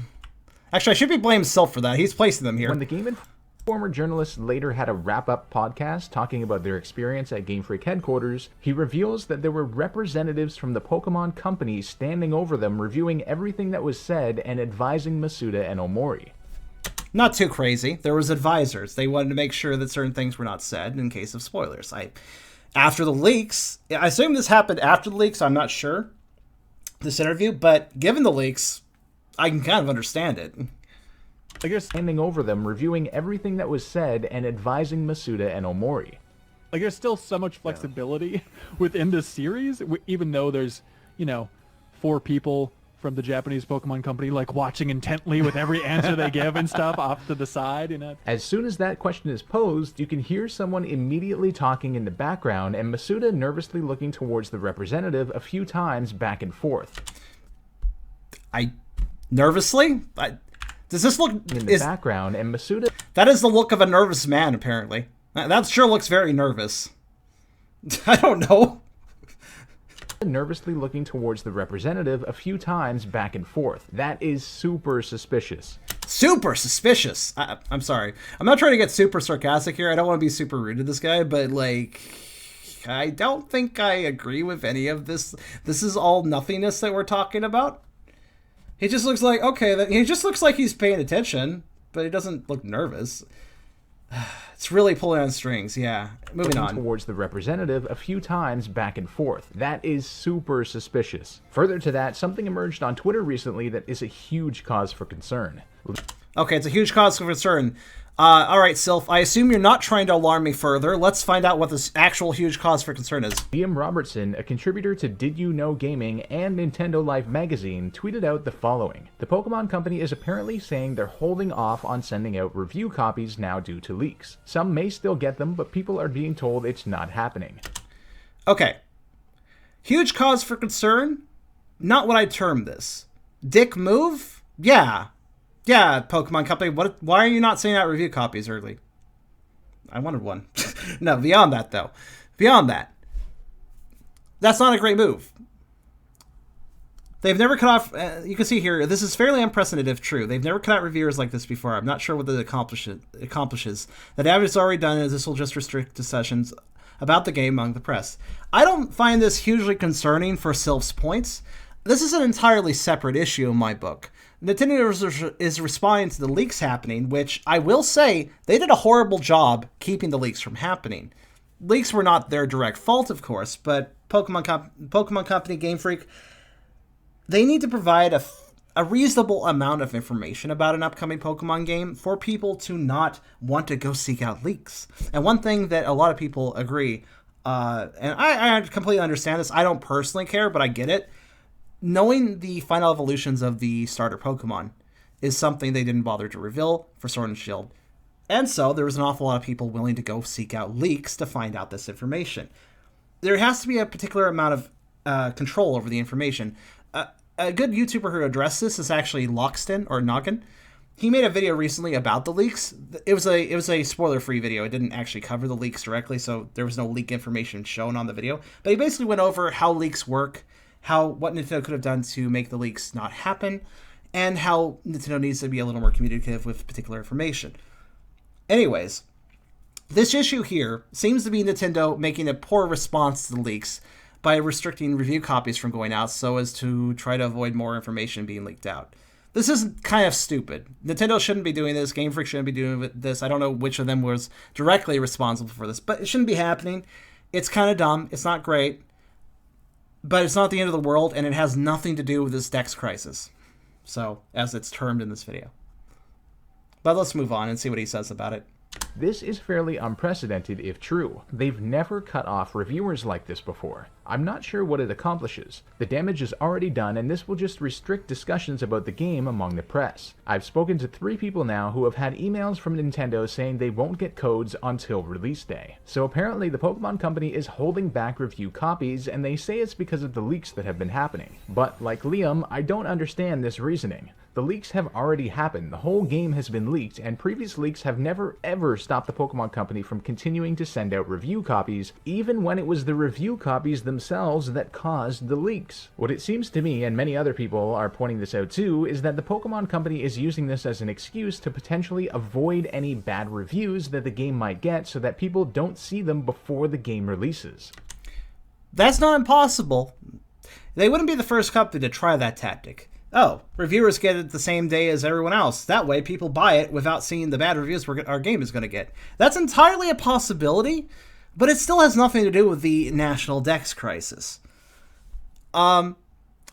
Actually, I should be blaming Sylph for that. He's placing them here. When the Game Informer journalists later had a wrap-up podcast talking about their experience at Game Freak headquarters, he reveals that there were representatives from the Pokemon Company standing over them, reviewing everything that was said and advising Masuda and Omori. Not too crazy. There was advisors. They wanted to make sure that certain things were not said in case of spoilers. After the leaks, I assume this happened after the leaks. I'm not sure, this interview, but given the leaks, I can kind of understand it. I guess standing over them, reviewing everything that was said and advising Masuda and Omori. Like, there's still so much flexibility within this series, even though there's, 4 people from the Japanese Pokemon Company, like, watching intently with every answer they give and stuff off to the side, As soon as that question is posed, you can hear someone immediately talking in the background and Masuda nervously looking towards the representative a few times back and forth. Nervously? Does this look... In the background, and Masuda... That is the look of a nervous man, apparently. That sure looks very nervous. I don't know. Nervously looking towards the representative a few times back and forth. That is super suspicious. Super suspicious. I'm sorry. I'm not trying to get super sarcastic here. I don't want to be super rude to this guy, but, I don't think I agree with any of this. This is all nothingness that we're talking about. He just looks like, he just looks like he's paying attention, but he doesn't look nervous. It's really pulling on strings, yeah. Moving on. Towards the representative a few times back and forth. That is super suspicious. Further to that, something emerged on Twitter recently that is a huge cause for concern. Okay, it's a huge cause for concern. All right, Sylph, I assume you're not trying to alarm me further. Let's find out what this actual huge cause for concern is. Liam Robertson, a contributor to Did You Know Gaming and Nintendo Life magazine, tweeted out the following. The Pokemon Company is apparently saying they're holding off on sending out review copies now due to leaks. Some may still get them, but people are being told it's not happening. Okay. Huge cause for concern? Not what I'd term this. Dick move? Yeah. Yeah, Pokemon Company, why are you not sending out review copies early? I wanted one. No, beyond that, though. Beyond that. That's not a great move. They've never cut off... you can see here, this is fairly unprecedented if true. They've never cut out reviewers like this before. I'm not sure what it accomplishes. The damage is already done, and this will just restrict discussions about the game among the press. I don't find this hugely concerning for Sylph's points. This is an entirely separate issue in my book. Nintendo is responding to the leaks happening, which I will say they did a horrible job keeping the leaks from happening. Leaks were not their direct fault, of course, but Pokemon Company, Game Freak, they need to provide a reasonable amount of information about an upcoming Pokemon game for people to not want to go seek out leaks. And one thing that a lot of people agree, and I completely understand this, I don't personally care, but I get it. Knowing the final evolutions of the starter Pokemon is something they didn't bother to reveal for Sword and Shield. And so there was an awful lot of people willing to go seek out leaks to find out this information. There has to be a particular amount of control over the information. A good YouTuber who addressed this is actually Lockston, or Noggin. he made a video recently about the leaks. It was a spoiler-free video. It didn't actually cover the leaks directly, so there was no leak information shown on the video. But he basically went over how leaks work, what Nintendo could have done to make the leaks not happen, and how Nintendo needs to be a little more communicative with particular information. Anyways, this issue here seems to be Nintendo making a poor response to the leaks by restricting review copies from going out so as to try to avoid more information being leaked out. This is kind of stupid. Nintendo shouldn't be doing this. Game Freak shouldn't be doing this. I don't know which of them was directly responsible for this, but it shouldn't be happening. It's kind of dumb. It's not great, but it's not the end of the world, and it has nothing to do with this Dex crisis. So, as it's termed in this video. But let's move on and see what he says about it. This is fairly unprecedented if true. They've never cut off reviewers like this before. I'm not sure what it accomplishes. The damage is already done, and this will just restrict discussions about the game among the press. I've spoken to 3 people now who have had emails from Nintendo saying they won't get codes until release day. So apparently the Pokemon Company is holding back review copies, and they say it's because of the leaks that have been happening. But like Liam, I don't understand this reasoning. The leaks have already happened. The whole game has been leaked, and previous leaks have never ever stopped the Pokemon Company from continuing to send out review copies, even when it was the review copies themselves that caused the leaks. What it seems to me, and many other people are pointing this out too, is that the Pokemon Company is using this as an excuse to potentially avoid any bad reviews that the game might get so that people don't see them before the game releases. That's not impossible. They wouldn't be the first company to try that tactic. Oh, reviewers get it the same day as everyone else. That way people buy it without seeing the bad reviews our game is going to get. That's entirely a possibility, but it still has nothing to do with the national Dex crisis. Of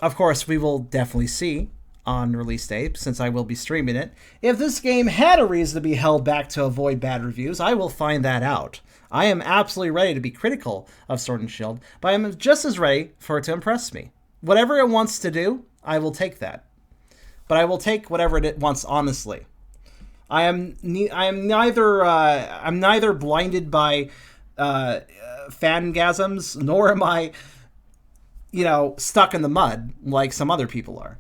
course, we will definitely see on release day, since I will be streaming it. If this game had a reason to be held back to avoid bad reviews, I will find that out. I am absolutely ready to be critical of Sword and Shield, but I am just as ready for it to impress me. Whatever it wants to do, I will take that. But I will take whatever it wants honestly. I'm neither blinded by fangasms, nor am I, stuck in the mud like some other people are.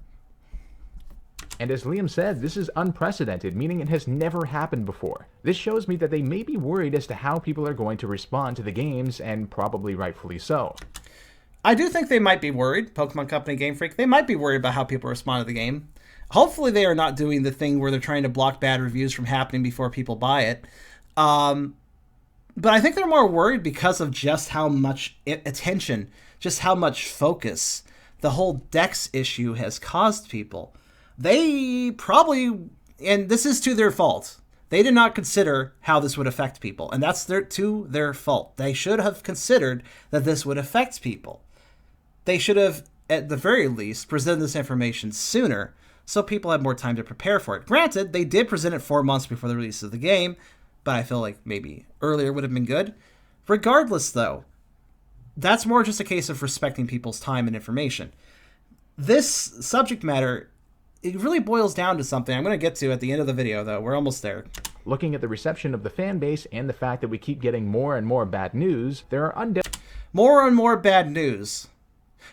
And as Liam said, this is unprecedented, meaning it has never happened before. This shows me that they may be worried as to how people are going to respond to the games, and probably rightfully so. I do think they might be worried, Pokemon Company, Game Freak. They might be worried about how people respond to the game. Hopefully they are not doing the thing where they're trying to block bad reviews from happening before people buy it. But I think they're more worried because of just how much attention, just how much focus the whole Dex issue has caused people. They probably, and this is to their fault, they did not consider how this would affect people. And that's to their fault. They should have considered that this would affect people. They should have, at the very least, presented this information sooner so people had more time to prepare for it. Granted, they did present it 4 months before the release of the game, but I feel like maybe earlier would have been good. Regardless, though, that's more just a case of respecting people's time and information. This subject matter, it really boils down to something I'm going to get to at the end of the video, though. We're almost there. Looking at the reception of the fan base and the fact that we keep getting more and more bad news, there are more and more bad news.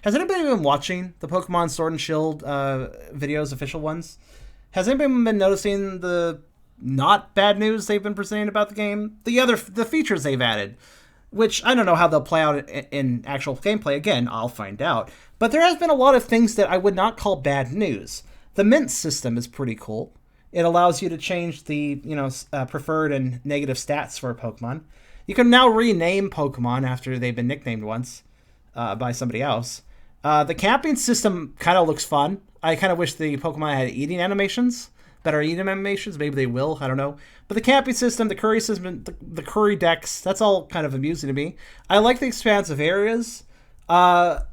Has anybody been watching the Pokemon Sword and Shield videos, official ones? Has anybody been noticing the not bad news they've been presenting about the game? The features they've added, which I don't know how they'll play out in actual gameplay. Again, I'll find out. But there has been a lot of things that I would not call bad news. The mint system is pretty cool. It allows you to change the preferred and negative stats for a Pokemon. You can now rename Pokemon after they've been nicknamed once by somebody else. The camping system kind of looks fun. I kind of wish the Pokemon had eating animations, better eating animations. Maybe they will. I don't know. But the camping system, the curry system, the curry decks, that's all kind of amusing to me. I like the expansive areas. The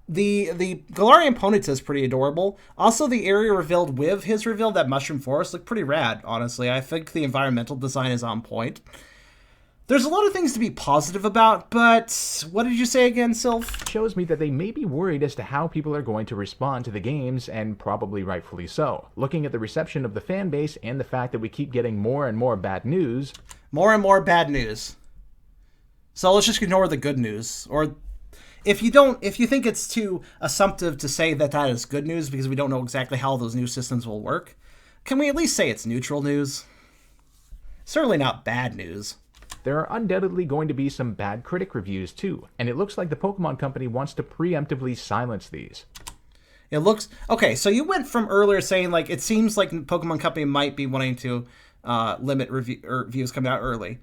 Galarian Ponyta is pretty adorable. Also, the area revealed with his reveal, that Mushroom Forest, looked pretty rad, honestly. I think the environmental design is on point. There's a lot of things to be positive about, but what did you say again, Sylph? Shows me that they may be worried as to how people are going to respond to the games, and probably rightfully so. Looking at the reception of the fan base and the fact that we keep getting more and more bad news. More and more bad news. So let's just ignore the good news. Or if you think it's too assumptive to say that is good news because we don't know exactly how those new systems will work, can we at least say it's neutral news? Certainly not bad news. There are undoubtedly going to be some bad critic reviews too, and it looks like the Pokemon Company wants to preemptively silence these. It looks... Okay, so you went from earlier saying, like, it seems like Pokemon Company might be wanting to limit reviews coming out early.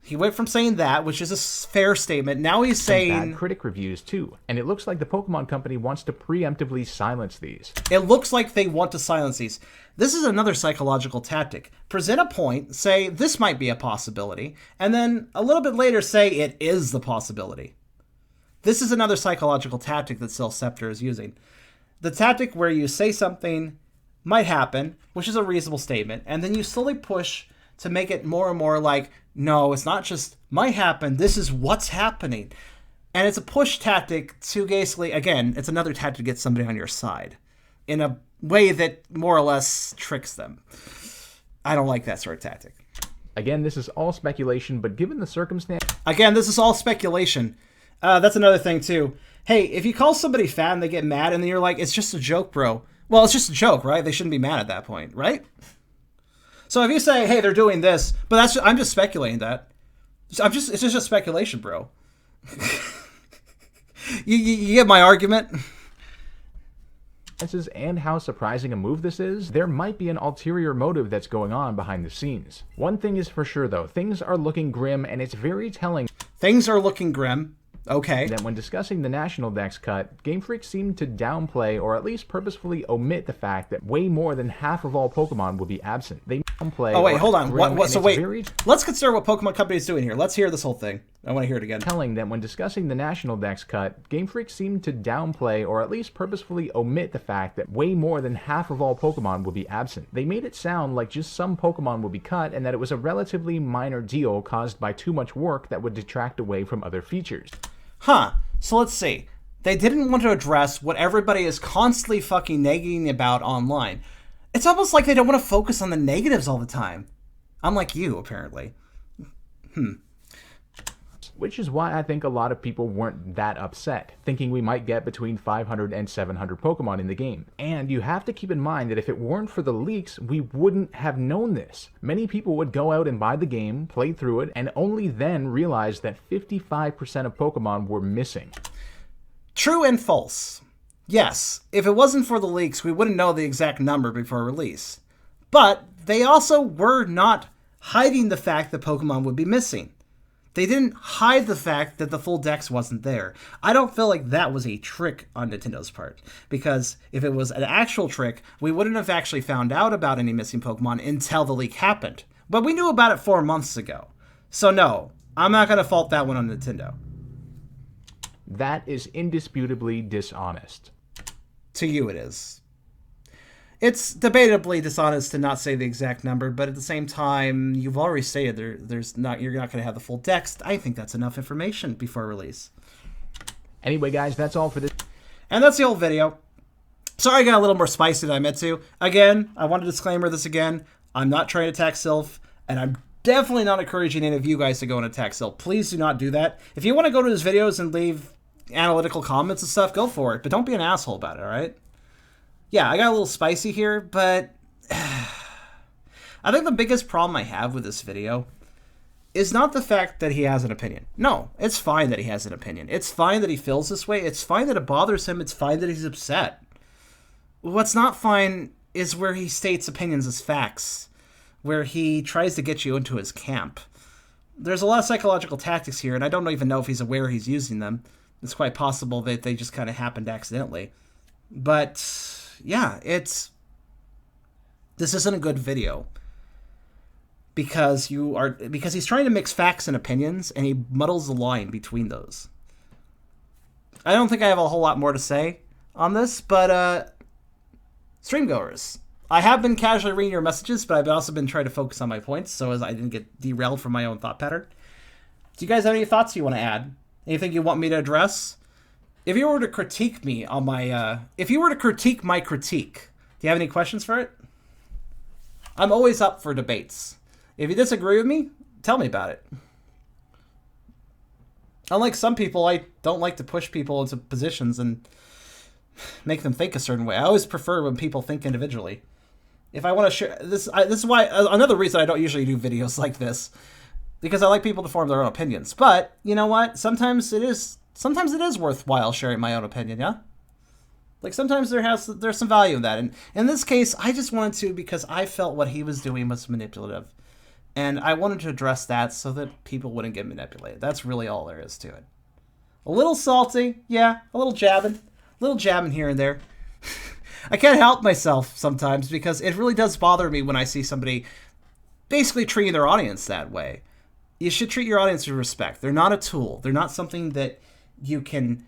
He went from saying that, which is a fair statement. Now he's saying... Bad critic reviews too, and it looks like the Pokemon Company wants to preemptively silence these. It looks like they want to silence these. This is another psychological tactic. Present a point, say this might be a possibility, and then a little bit later say it is the possibility. This is another psychological tactic that SilphSpectre is using. The tactic where you say something might happen, which is a reasonable statement, and then you slowly push to make it more and more like, no, it's not just might happen, this is what's happening. And it's a push tactic to basically, again, it's another tactic to get somebody on your side in a way that more or less tricks them. I don't like that sort of tactic. Again, this is all speculation, but given the circumstance... Again, this is all speculation. That's another thing, too. Hey, if you call somebody fat and they get mad and then you're like, it's just a joke, bro. Well, it's just a joke, right? They shouldn't be mad at that point, right? So if you say, hey, they're doing this, but I'm just speculating that. It's just speculation, bro. you get my argument? And how surprising a move this is, there might be an ulterior motive that's going on behind the scenes. One thing is for sure though, things are looking grim, and it's very telling. Things are looking grim. Okay. That when discussing the National Dex cut, Game Freak seemed to downplay or at least purposefully omit the fact that way more than half of all Pokemon will be absent. They downplay. Oh wait, hold on. So wait, very... let's consider what Pokemon Company is doing here. Let's hear this whole thing. I want to hear it again. Telling that when discussing the National Dex cut, Game Freak seemed to downplay or at least purposefully omit the fact that way more than half of all Pokemon will be absent. They made it sound like just some Pokemon will be cut and that it was a relatively minor deal caused by too much work that would detract away from other features. Huh. So let's see. They didn't want to address what everybody is constantly fucking negating about online. It's almost like they don't want to focus on the negatives all the time. Unlike you, apparently. Which is why I think a lot of people weren't that upset, thinking we might get between 500 and 700 Pokemon in the game. And you have to keep in mind that if it weren't for the leaks, we wouldn't have known this. Many people would go out and buy the game, play through it, and only then realize that 55% of Pokemon were missing. True and false. Yes, if it wasn't for the leaks, we wouldn't know the exact number before release. But they also were not hiding the fact that Pokemon would be missing. They didn't hide the fact that the full dex wasn't there. I don't feel like that was a trick on Nintendo's part, because if it was an actual trick, we wouldn't have actually found out about any missing Pokemon until the leak happened. But we knew about it 4 months ago. So no, I'm not going to fault that one on Nintendo. That is indisputably dishonest. To you it is. It's debatably dishonest to not say the exact number, but at the same time, you've already stated you're not going to have the full text. I think that's enough information before release. Anyway, guys, that's all for this. And that's the whole video. Sorry I got a little more spicy than I meant to. Again, I want to disclaimer this again. I'm not trying to attack Sylph, and I'm definitely not encouraging any of you guys to go and attack Sylph. Please do not do that. If you want to go to his videos and leave analytical comments and stuff, go for it. But don't be an asshole about it, all right? Yeah, I got a little spicy here, but I think the biggest problem I have with this video is not the fact that he has an opinion. No, it's fine that he has an opinion. It's fine that he feels this way. It's fine that it bothers him. It's fine that he's upset. What's not fine is where he states opinions as facts, where he tries to get you into his camp. There's a lot of psychological tactics here, and I don't even know if he's aware he's using them. It's quite possible that they just kind of happened accidentally. But yeah, this isn't a good video because he's trying to mix facts and opinions, and he muddles the line between those. I don't think I have a whole lot more to say on this, but streamgoers, I have been casually reading your messages, but I've also been trying to focus on my points so as I didn't get derailed from my own thought pattern. Do you guys have any thoughts you want to add? Anything you want me to address? If you were to critique me on my, if you were to critique my critique, do you have any questions for it? I'm always up for debates. If you disagree with me, tell me about it. Unlike some people, I don't like to push people into positions and make them think a certain way. I always prefer when people think individually. If I want to share this, this is why another reason I don't usually do videos like this, because I like people to form their own opinions. But you know what? Sometimes it is worthwhile sharing my own opinion. Yeah. Like sometimes there's some value in that, and in this case, I just wanted to because I felt what he was doing was manipulative, and I wanted to address that so that people wouldn't get manipulated. That's really all there is to it. A little salty, yeah, a little jabbing here and there. I can't help myself sometimes because it really does bother me when I see somebody basically treating their audience that way. You should treat your audience with respect. They're not a tool. They're not something that you can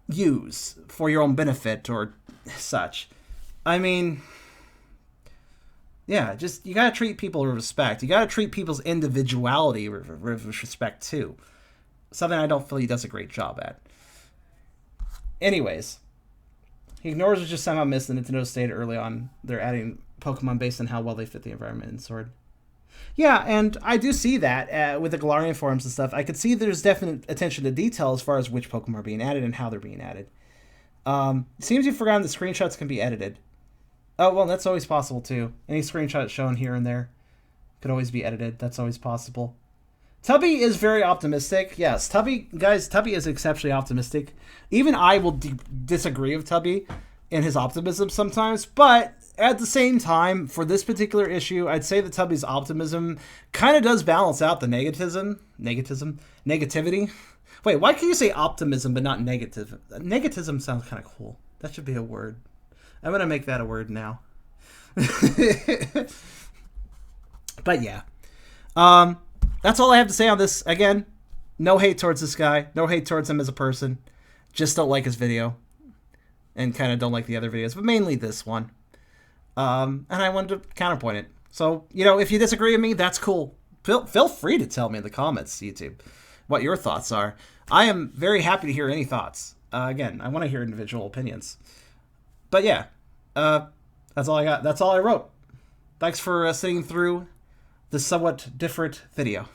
use for your own benefit or such. I mean, yeah, just you gotta treat people with respect. You gotta treat people's individuality with respect too. Something I don't feel he does a great job at. Anyways, he ignores what just somehow missed the Nintendo stated early on. They're adding Pokemon based on how well they fit the environment in Sword. Yeah, and I do see that with the Galarian forums and stuff. I could see there's definite attention to detail as far as which Pokemon are being added and how they're being added. Seems you've forgotten that screenshots can be edited. Oh, well, that's always possible too. Any screenshot shown here and there could always be edited. That's always possible. Tubby is very optimistic. Yes, Tubby is exceptionally optimistic. Even I will disagree with Tubby in his optimism sometimes, but at the same time, for this particular issue, I'd say that Tubby's optimism kind of does balance out the negativity. Wait, why can you say optimism but not negative? Negativism sounds kind of cool. That should be a word. I'm going to make that a word now. But yeah. That's all I have to say on this. Again, no hate towards this guy. No hate towards him as a person. Just don't like his video. And kind of don't like the other videos, but mainly this one. And I wanted to counterpoint it. So, you know, if you disagree with me, that's cool. Feel free to tell me in the comments, YouTube, what your thoughts are. I am very happy to hear any thoughts. Again, I want to hear individual opinions. But yeah, that's all I got. That's all I wrote. Thanks for sitting through this somewhat different video.